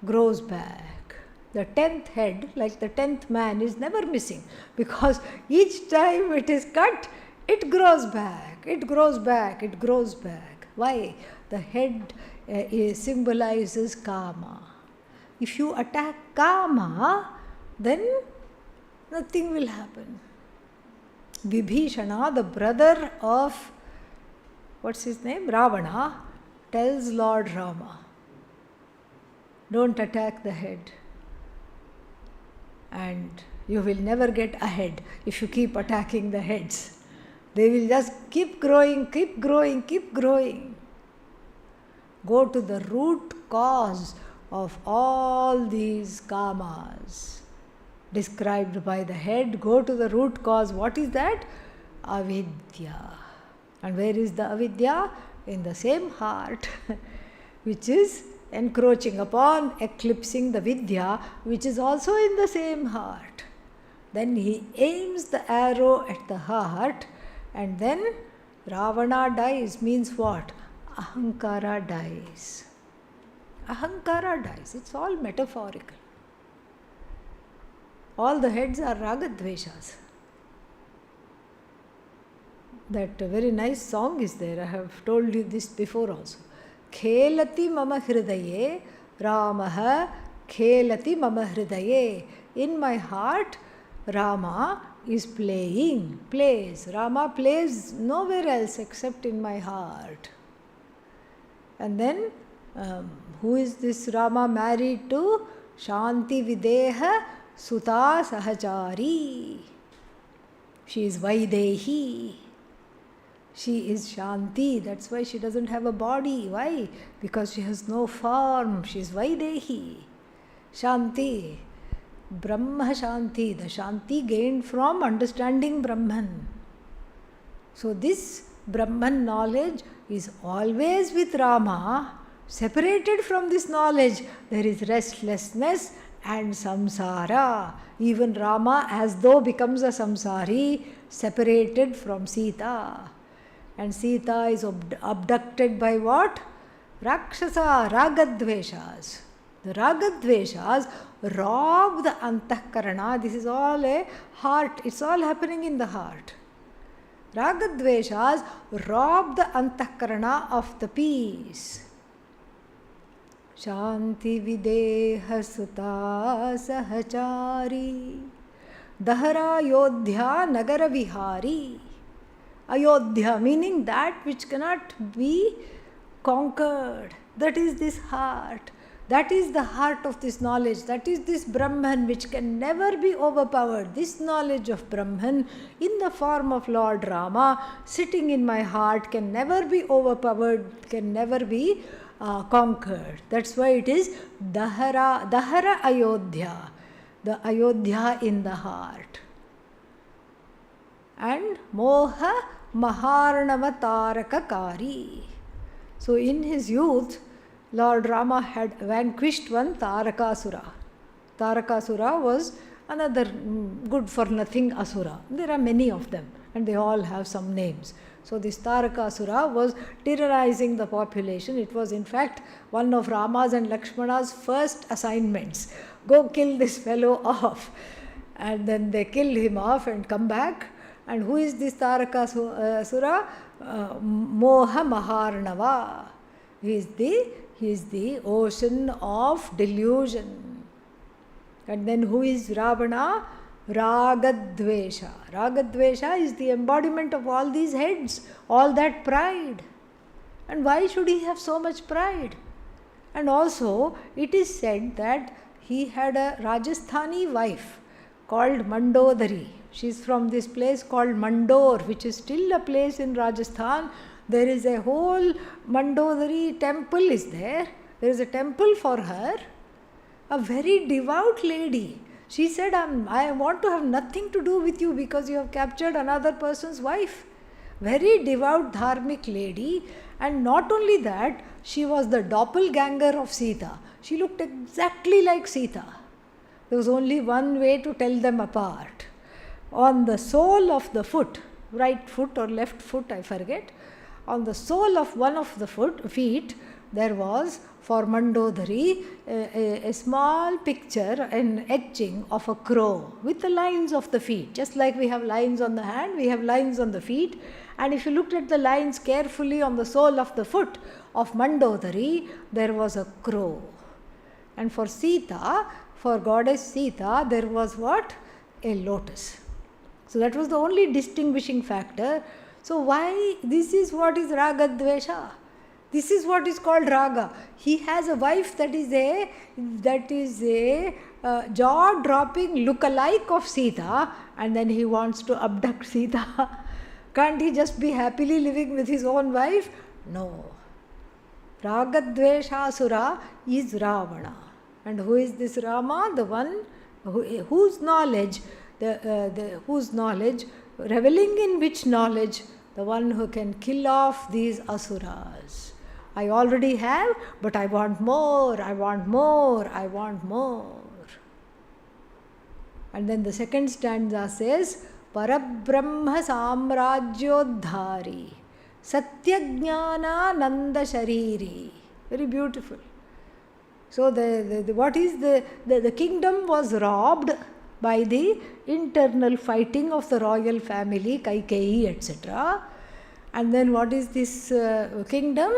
grows back. The 10th head, like the 10th man, is never missing because each time it is cut, it grows back, it grows back, it grows back. Why? The head symbolizes Kama. If you attack Kama, then nothing will happen. Vibhishana, the brother of, what's his name? Ravana, tells Lord Rama, don't attack the head. And you will never get ahead if you keep attacking the heads. They will just keep growing, keep growing, keep growing. Go to the root cause of all these kamas described by the head. Go to the root cause. What is that? Avidya. And where is the avidya? In the same heart, which is encroaching upon, eclipsing the vidya, which is also in the same heart. Then he aims the arrow at the heart, and then Ravana dies. Means what? Ahankara dies. Ahankara dies. It's all metaphorical. All the heads are ragadveshas. That very nice song is there. I have told you this before also. Khelati mama hridaye, Ramaha khelati mama hridaye. In my heart, Rama is plays. Rama plays nowhere else except in my heart. And then, who is this Rama married to? Shanti Videha Suta Sahachari. She is Vaidehi. She is Shanti. That's why she doesn't have a body. Why? Because she has no form. She is Vaidehi. Shanti. Brahma Shanti. The Shanti gained from understanding Brahman. So this Brahman knowledge is always with Rama. Separated from this knowledge, there is restlessness and samsara. Even Rama as though becomes a samsari, separated from Sita. And Sita is abducted by what? Rakshasa, ragadveshas. The ragadveshas rob the antahkarana. This is all a heart. It's all happening in the heart. Ragadveshas rob the antahkarana of the peace. Shanti videha sutta sahachari dahara yodhya nagara vihari. Ayodhya meaning that which cannot be conquered. That is this heart. That is the heart of this knowledge. That is this Brahman which can never be overpowered. This knowledge of Brahman in the form of Lord Rama sitting in my heart can never be overpowered, can never be conquered. That's why it is Dahara Ayodhya. The Ayodhya in the heart. And Moha Maharnava Tarakakari. So in his youth, Lord Rama had vanquished one Tarakasura. Tarakasura was another good for nothing asura. There are many of them and they all have some names. So this Tarakasura was terrorizing the population. It was in fact one of Rama's and Lakshmana's first assignments. Go kill this fellow off. And then they kill him off and come back. And who is this Tarakasura? Moha Maharnava. He is the ocean of delusion. And then who is Ravana? Ragadvesha. Ragadvesha is the embodiment of all these heads, all that pride. And why should he have so much pride? And also, it is said that he had a Rajasthani wife called Mandodari. She is from this place called Mandor, which is still a place in Rajasthan. There is a whole Mandodari temple is there. There is a temple for her. A very devout lady. She said, I want to have nothing to do with you because you have captured another person's wife. Very devout dharmic lady. And not only that, she was the doppelganger of Sita. She looked exactly like Sita. There was only one way to tell them apart. On the sole of the foot, right foot or left foot, I forget, on the sole of one of the feet, there was for Mandodari a small picture, an etching of a crow with the lines of the feet. Just like we have lines on the hand, we have lines on the feet. And if you looked at the lines carefully on the sole of the foot of Mandodari, there was a crow. And for Sita, for goddess Sita, there was what? A lotus. So that was the only distinguishing factor. So why? This is what is Raga Dvesha. This is what is called Raga. He has a wife that is a jaw-dropping look-alike of Sita, and then he wants to abduct Sita. Can't he just be happily living with his own wife? No. Raga Dvesha Asura is Ravana. And who is this Rama? The one whose knowledge, reveling in which knowledge? The one who can kill off these asuras. I already have, but I want more, I want more, I want more. And then the second stanza says, Parabrahma Samrajyodhari Satyajnana Nanda Shariri. Very beautiful. So what is the kingdom was robbed by the internal fighting of the royal family, Kaikeyi, etc. And then what is this kingdom?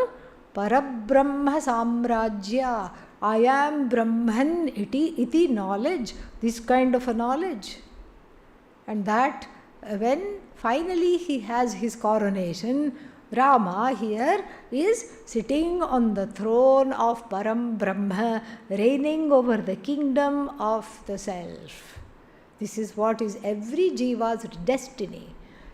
Parabrahma Samrajya. I am Brahman iti knowledge, this kind of a knowledge. And that when finally he has his coronation, Rama here is sitting on the throne of Param Brahma, reigning over the kingdom of the self. This is what is every jiva's destiny.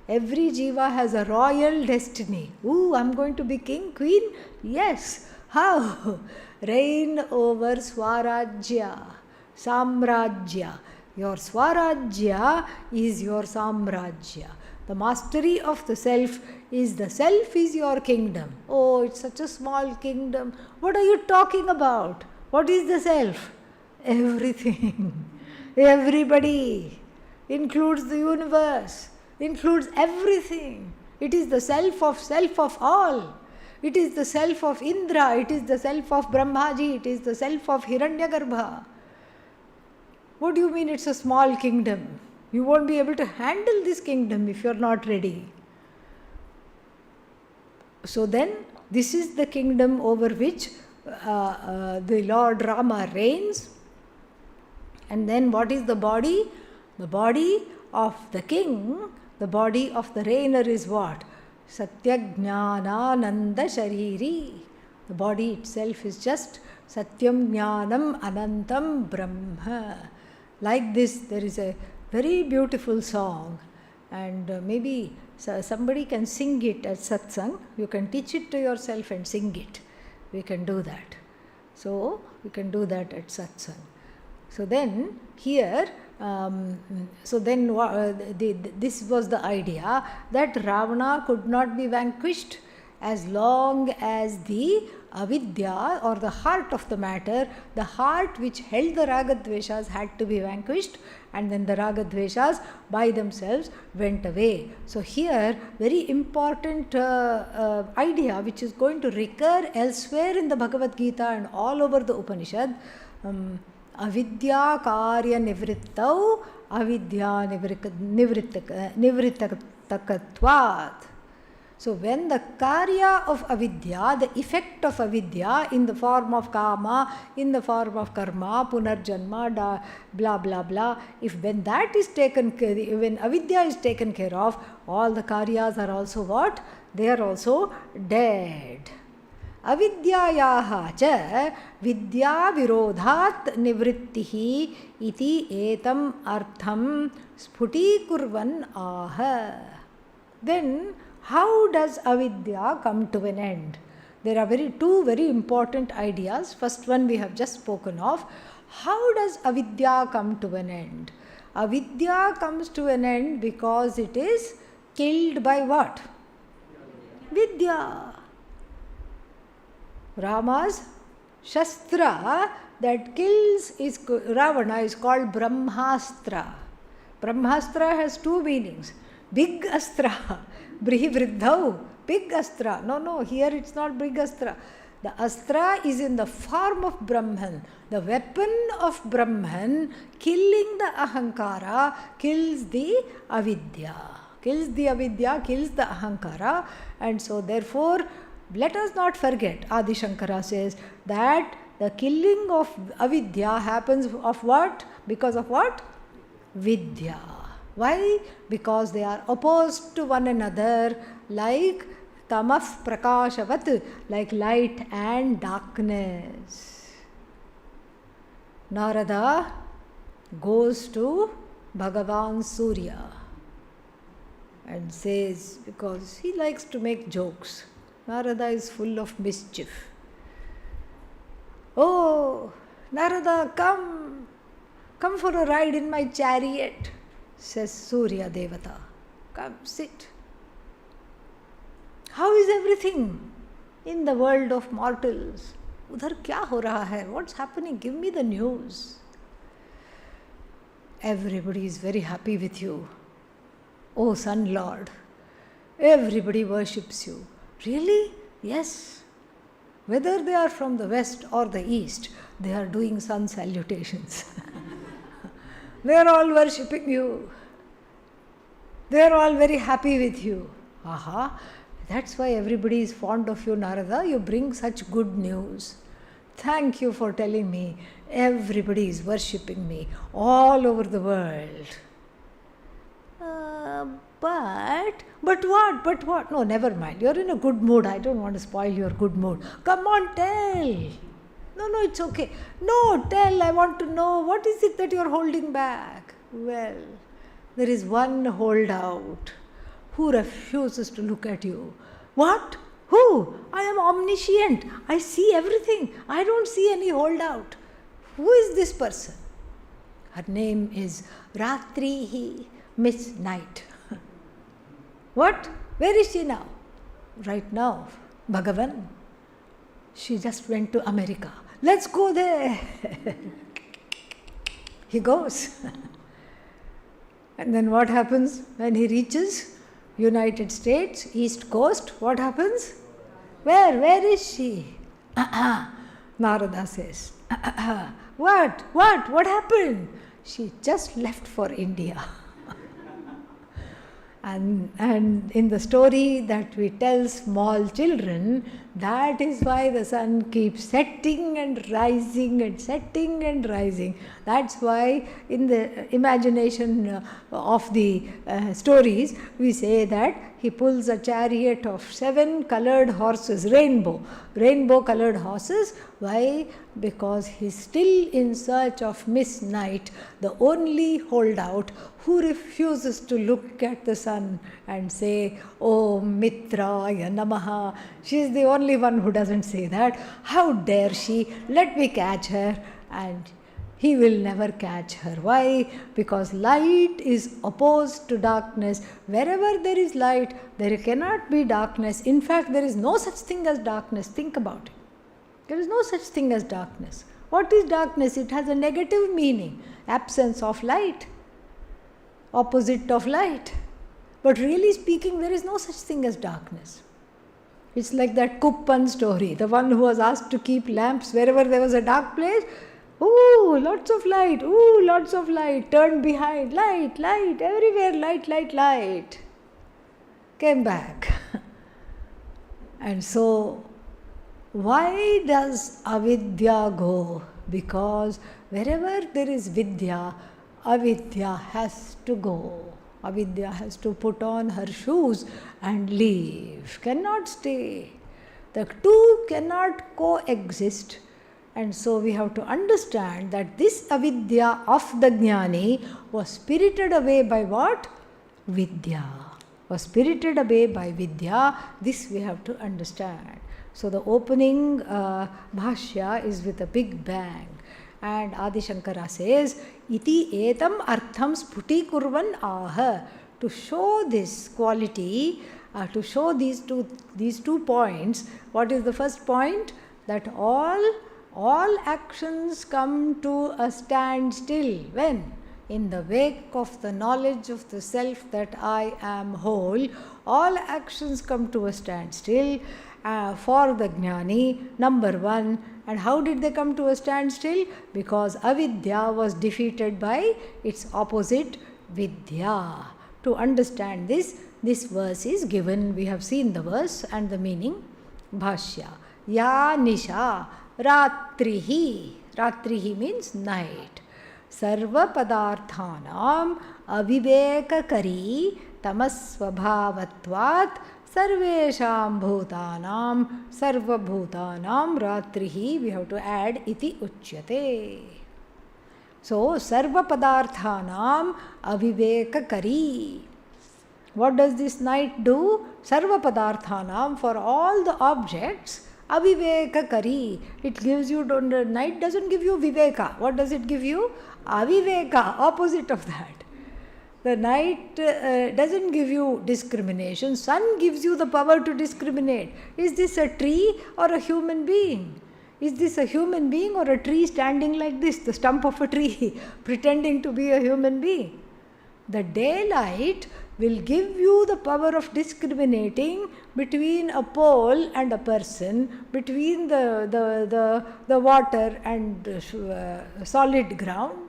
Every jiva has a royal destiny. Ooh, I'm going to be king, queen? Yes. How? Reign over Swarajya, Samrajya. Your Swarajya is your Samrajya. The mastery of the self is your kingdom. Oh, it's such a small kingdom. What are you talking about? What is the self? Everything. Everybody. Includes the universe. Includes everything. It is the self of all. It is the self of Indra. It is the self of Brahmaji. It is the self of Hiranyagarbha. What do you mean it's a small kingdom? You won't be able to handle this kingdom if you're not ready. So then, this is the kingdom over which the Lord Rama reigns. And then what is the body? The body of the king, the body of the reigner is what? Satyajnanananda Shariri. The body itself is just Satyam Jnanam Anantam Brahma. Like this, there is a very beautiful song, and maybe somebody can sing it at satsang. You can teach it to yourself and sing it. We can do that. So, we can do that at satsang. So then, here, this was the idea that Ravana could not be vanquished as long as the avidya or the heart of the matter, the heart which held the ragadveshas had to be vanquished, and then the ragadveshas by themselves went away. So here, very important idea which is going to recur elsewhere in the Bhagavad Gita and all over the Upanishad. Avidya karya nivrittau avidya nivrittakatvat. So when the karya of avidya, the effect of avidya in the form of kama, in the form of karma, punarjanma, blah blah blah, when that is taken care, when avidya is taken care of, all the karyas are also what? They are also dead. Avidyayaha cha vidya virodhat nivrittihi iti etam artham sputikurvan aha. Then how does avidya come to an end? There are two very important ideas. First one we have just spoken of. How does avidya come to an end? Avidya comes to an end because it is killed by what? Vidya. Rama's Shastra that kills Ravana is called Brahmastra. Brahmastra has two meanings. Big Astra, Brihivriddhau, big Astra. No, here it's not big Astra. The Astra is in the form of Brahman. The weapon of Brahman, killing the Ahankara, kills the Avidya. Kills the Avidya, kills the Ahankara. And so therefore, let us not forget, Adi Shankara says, that the killing of avidya happens of what? Because of what? Vidya. Why? Because they are opposed to one another like tamaf prakashavat, like light and darkness. Narada goes to Bhagavan Surya and says, because he likes to make jokes, Narada is full of mischief. Oh, Narada, come for a ride in my chariot, says Surya Devata. Come, sit. How is everything in the world of mortals? Udhar kya ho raha hai? What's happening? Give me the news. Everybody is very happy with you. Oh, Sun Lord, everybody worships you. Really? Yes. Whether they are from the west or the east, they are doing sun salutations. They are all worshipping you. They are all very happy with you. Aha, that's why everybody is fond of you, Narada. You bring such good news. Thank you for telling me. Everybody is worshipping me all over the world. But what? No, never mind. You're in a good mood. I don't want to spoil your good mood. Come on, tell. No, it's okay. No, tell. I want to know. What is it that you're holding back? Well, there is one holdout who refuses to look at you. What? Who? I am omniscient. I see everything. I don't see any holdout. Who is this person? Her name is Ratrihi, Miss Night. What? Where is she now? Right now, Bhagavan. She just went to America. Let's go there. He goes. And then what happens when he reaches United States, East Coast? What happens? Where is she? Narada says, What happened? She just left for India. And in the story that we tell small children, that is why the sun keeps setting and rising and setting and rising. That's why in the imagination of the stories, we say that he pulls a chariot of 7 colored horses, rainbow colored horses. Why? Because he's still in search of Miss Night, the only holdout who refuses to look at the sun and say, Oh Mitraya Namaha. She is the only one who doesn't say that. How dare she? Let me catch her. And he will never catch her. Why? Because light is opposed to darkness. Wherever there is light, there cannot be darkness. In fact, there is no such thing as darkness. Think about it. There is no such thing as darkness. What is darkness? It has a negative meaning. Absence of light. Opposite of light. But really speaking, there is no such thing as darkness. It's like that Kuppan story. The one who was asked to keep lamps wherever there was a dark place. Ooh, lots of light. Ooh, lots of light. Turned behind. Light. Everywhere light. Came back. And so, why does avidya go? Because wherever there is vidya, avidya has to go. Avidya has to put on her shoes and leave. Cannot stay. The two cannot coexist. And so we have to understand that this avidya of the jnani was spirited away by what? Vidya. Was spirited away by Vidya. This we have to understand. So the opening Bhashya is with a big bang. And Adi Shankara says, Iti etam artham sputi kurvan aha. To show this quality, to show these two points, what is the first point? That all actions come to a standstill. When? In the wake of the knowledge of the self that I am whole, all actions come to a standstill for the jnani, number one. And how did they come to a standstill? Because avidya was defeated by its opposite, vidya. To understand this verse is given. We have seen the verse and the meaning. Bhashya. Ya nisha ratrihi. Ratrihi means night. Sarva padarthanam avivekakari tamasvabhavatvat sarvesham bhutanam sarva bhutanam ratrihi. We have to add iti uchyate. So sarva padarthanam avivekakari. What does this night do? Sarva padarthanam, for all the objects, avivekakari. It gives you, night doesn't give you viveka. What does it give you? Aviveka, opposite of that. The night doesn't give you discrimination. Sun gives you the power to discriminate. Is this a tree or a human being? Is this a human being or a tree standing like this, the stump of a tree, pretending to be a human being? The daylight will give you the power of discriminating between a pole and a person, between the water and solid ground.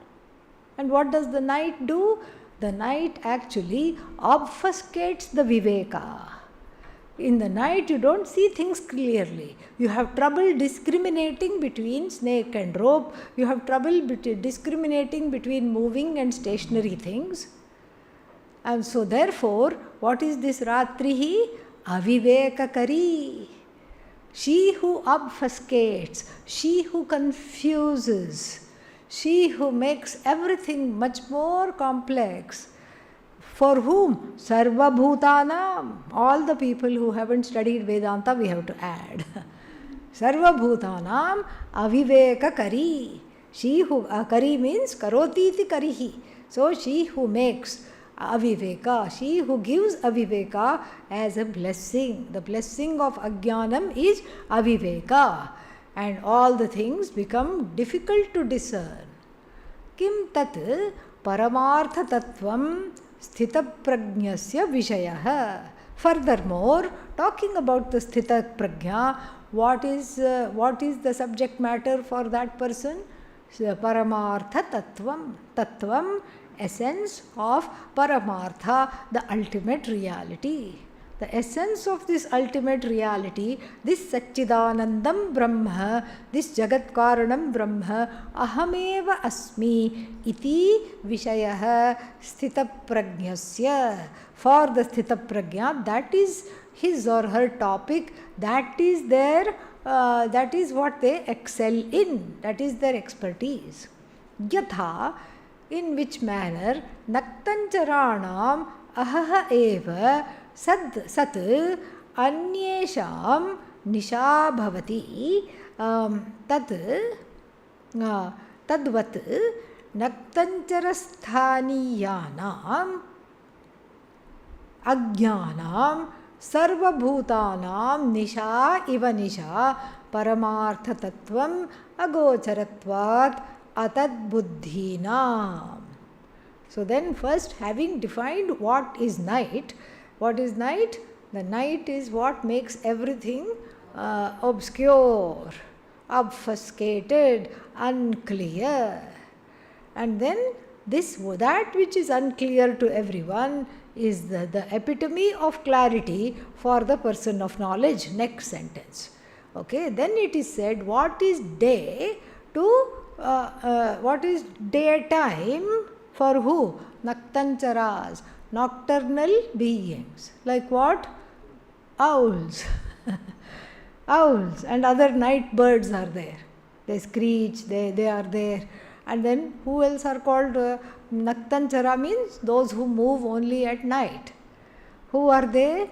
And what does the night do? The night actually obfuscates the viveka. In the night you don't see things clearly. You have trouble discriminating between snake and rope. You have trouble discriminating between moving and stationary things. And so therefore, what is this ratrihi? Avivekakari. She who obfuscates, she who confuses, she who makes everything much more complex. For whom? Sarva bhutanam. All the people who haven't studied Vedanta, we have to add. Sarva bhutanam avivekakari. She who, kari means karoti iti karihi. So she who makes aviveka, she who gives aviveka as a blessing. The blessing of ajnanam is aviveka. And all the things become difficult to discern. Kim tat paramartha tattvam sthita prajnasya vishayah. Furthermore, talking about the sthita prajna, what is the subject matter for that person? Paramartha tattvam. Tattvam, essence of paramartha, the ultimate reality. The essence of this ultimate reality, this Satchidanandam Brahma, this Jagat Karanam Brahma, Ahameva Asmi iti Vishayah Sthita Prajnasya. For the Sthita Prajna, that is his or her topic, that is their, that is what they excel in, that is their expertise. Yatha, in which manner, Naktancharanam Ahaha Eva Sat Anyesham Nisha Bhavati Tadvat Naktancharastaaniyanam Ajnanam Sarvabhutanam Nisha Iva Nisha Paramartha Tattvam Agocharatvat Atad Buddhinam. So then first, having defined what is night, what is night? The night is what makes everything obscure, obfuscated, unclear. And then that which is unclear to everyone is the epitome of clarity for the person of knowledge. Next sentence. Okay, then it is said, what is day to what is daytime for who? Naktancharas, nocturnal beings. Like what? Owls. owls and other night birds are there. They screech, they are there. And then who else are called Naktanchara means those who move only at night. Who are they?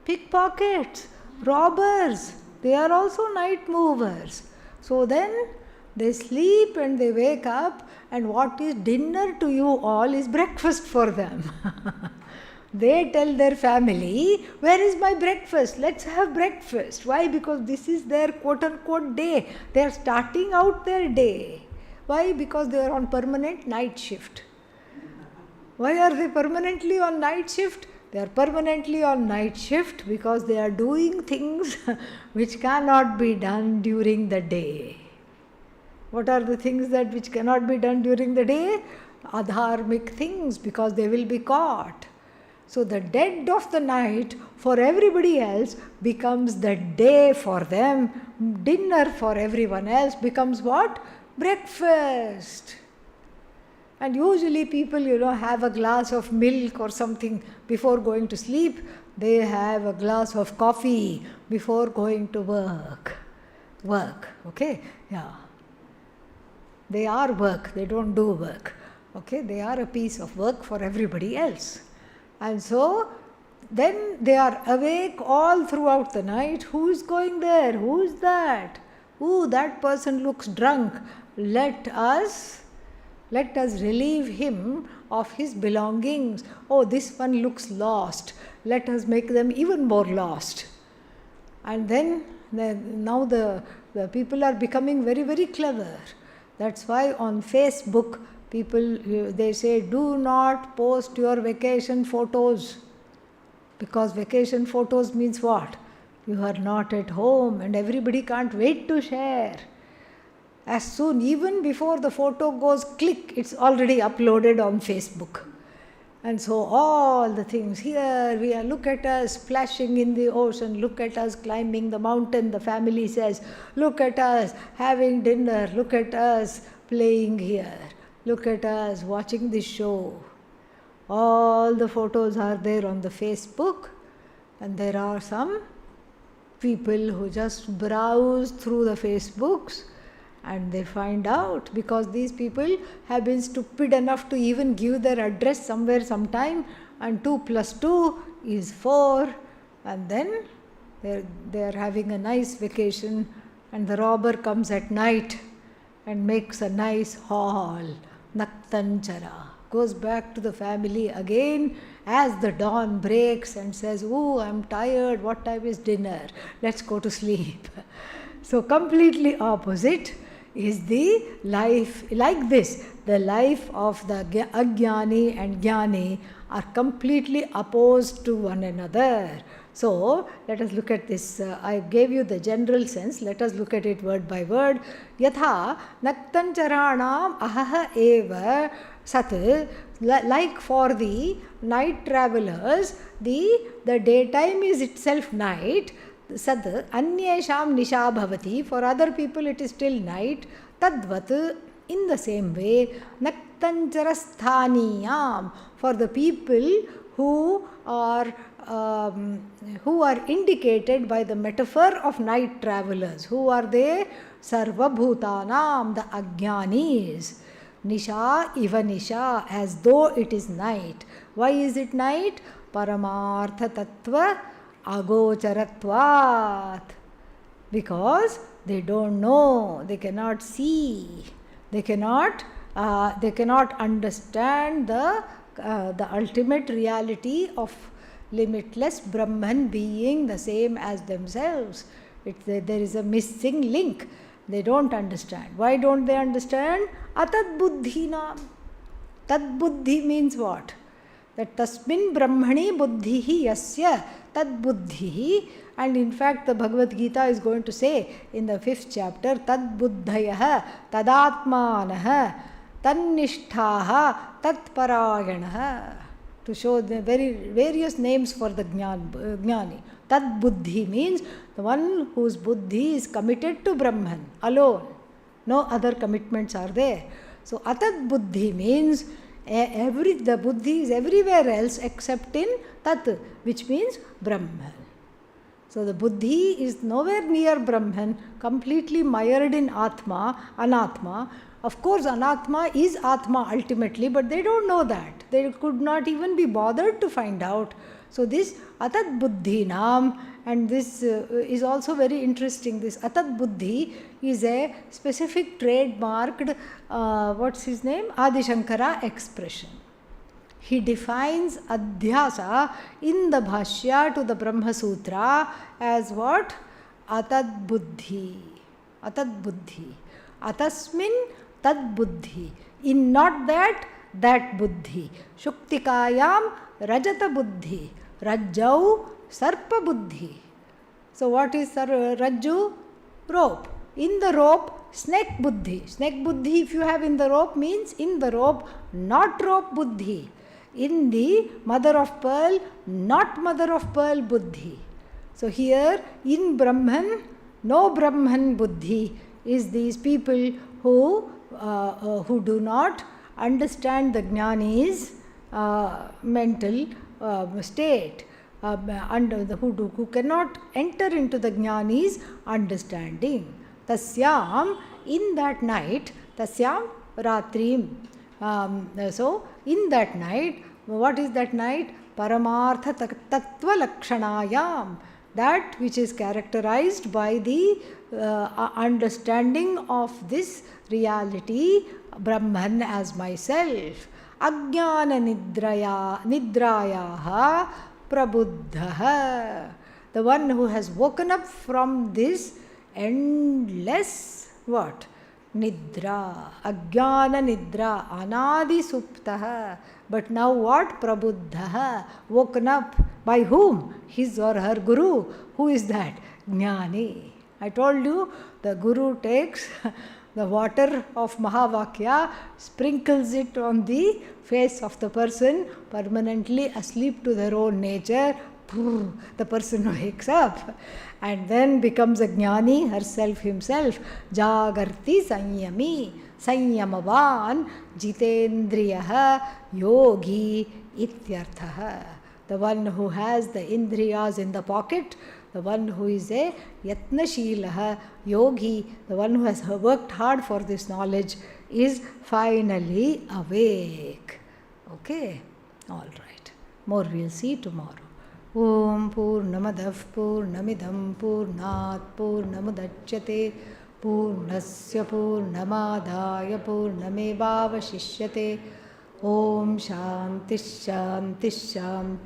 Pickpockets, robbers. They are also night movers. So then they sleep and they wake up, and what is dinner to you all is breakfast for them. They tell their family, where is my breakfast? Let's have breakfast. Why? Because this is their quote unquote day. They are starting out their day. Why? Because they are on permanent night shift. Why are they permanently on night shift? They are permanently on night shift because they are doing things which cannot be done during the day. What are the things that which cannot be done during the day? Adharmic things, because they will be caught. So the dead of the night for everybody else becomes the day for them. Dinner for everyone else becomes what? Breakfast. And usually people, have a glass of milk or something before going to sleep. They have a glass of coffee before going to work. Okay? Yeah. They are work. They don't do work. Okay? They are a piece of work for everybody else. And so, then they are awake all throughout the night. Who is going there? Who is that? Ooh, that person looks drunk. Let us relieve him of his belongings. Oh, this one looks lost. Let us make them even more lost. And then now the people are becoming very, very clever. That's why on Facebook, people, they say, do not post your vacation photos. Because vacation photos means what? You are not at home and everybody can't wait to share. As soon, even before the photo goes click, it's already uploaded on Facebook. And so all the things, here we are, look at us splashing in the ocean, look at us climbing the mountain, the family says, look at us having dinner, look at us playing here, look at us watching this show. All the photos are there on the Facebook, and there are some people who just browse through the Facebooks and they find out, because these people have been stupid enough to even give their address somewhere sometime, and 2 + 2 is 4, and then they are having a nice vacation, and the robber comes at night and makes a nice haul, Naktanchara, goes back to the family again as the dawn breaks and says, oh, I'm tired, what time is dinner? Let's go to sleep. So completely opposite is the life like this. The life of the Ajnani and Jnani are completely opposed to one another. So, let us look at this. I gave you the general sense. Let us look at it word by word. Yatha naktancharanam ahaha eva sat. Like for the night travelers, the daytime is itself night. Sad anyesham nisha bhavati. For other people it is still night. Tadvat, in the same way, naktanchara sthaniyam. For the people who are indicated by the metaphor of night travelers. Who are they? Sarva bhutanam, the ajnanis. Nisha iva nisha, as though it is night. Why is it night? Paramartha tattva agocharatvat. Because they don't know, they cannot see, they cannot understand the ultimate reality of limitless Brahman being the same as themselves. There is a missing link. They don't understand. Why don't they understand? Atad buddhinam. Tad buddhi means what? That tasmin brahmani buddhihi yasya tad buddhihi. And in fact, the Bhagavad Gita is going to say in the 5th chapter, tad buddhayaha tadatmanaha tannishtaha tatparayanaha, to show the various names for the jnani. Tad buddhi means the one whose buddhi is committed to Brahman alone. No other commitments are there. So atad buddhi means the buddhi is everywhere else except in tat, which means Brahman. So the buddhi is nowhere near Brahman, completely mired in Atma, Anatma. Of course, Anatma is Atma ultimately, but they don't know that. They could not even be bothered to find out. So this Atat Buddhi Nam, and this is also very interesting. This Atat Buddhi is a specific trademarked, what's his name? Adi Shankara expression. He defines adhyasa in the Bhashya to the Brahma Sutra as what? Atad buddhi. Atad buddhi. Atasmin tad buddhi. In not that, that buddhi. Shuktikayam rajata buddhi. Rajjau sarpa buddhi. So what is Rajju? Rope. In the rope, snake buddhi. Snake buddhi, if you have in the rope, means in the rope, not rope buddhi. In the mother of pearl, not mother of pearl buddhi. So here in Brahman, no Brahman buddhi is these people who do not understand the jnani's mental state, who cannot enter into the jnani's understanding. Tasyam, in that night, tasyam ratrim. So in that night, what is that night? Paramartha tattva lakshanayam, that which is characterized by the understanding of this reality, Brahman as myself. Ajnana nidrayaha prabuddhaha, the one who has woken up from this endless what? Nidra, Ajnana Nidra, Anadi Suptaha. But now what? Prabuddhaha, woken up. By whom? His or her Guru. Who is that? Jnani. I told you, the Guru takes the water of Mahavakya, sprinkles it on the face of the person, permanently asleep to their own nature. The person wakes up and then becomes a jnani, herself, himself. Jagarti sanyami, sanyamavan jitendriyaha yogi ityarthaha. The one who has the indriyas in the pocket, the one who is a yatnashilaha yogi, the one who has worked hard for this knowledge, is finally awake. Okay? All right. More we'll see tomorrow. Om Purnamadav Purnamidam Purnat Purnamudachyate Purnasya Purnamadaya Purnamevavashishyate. Om Shanti Shanti Shanti.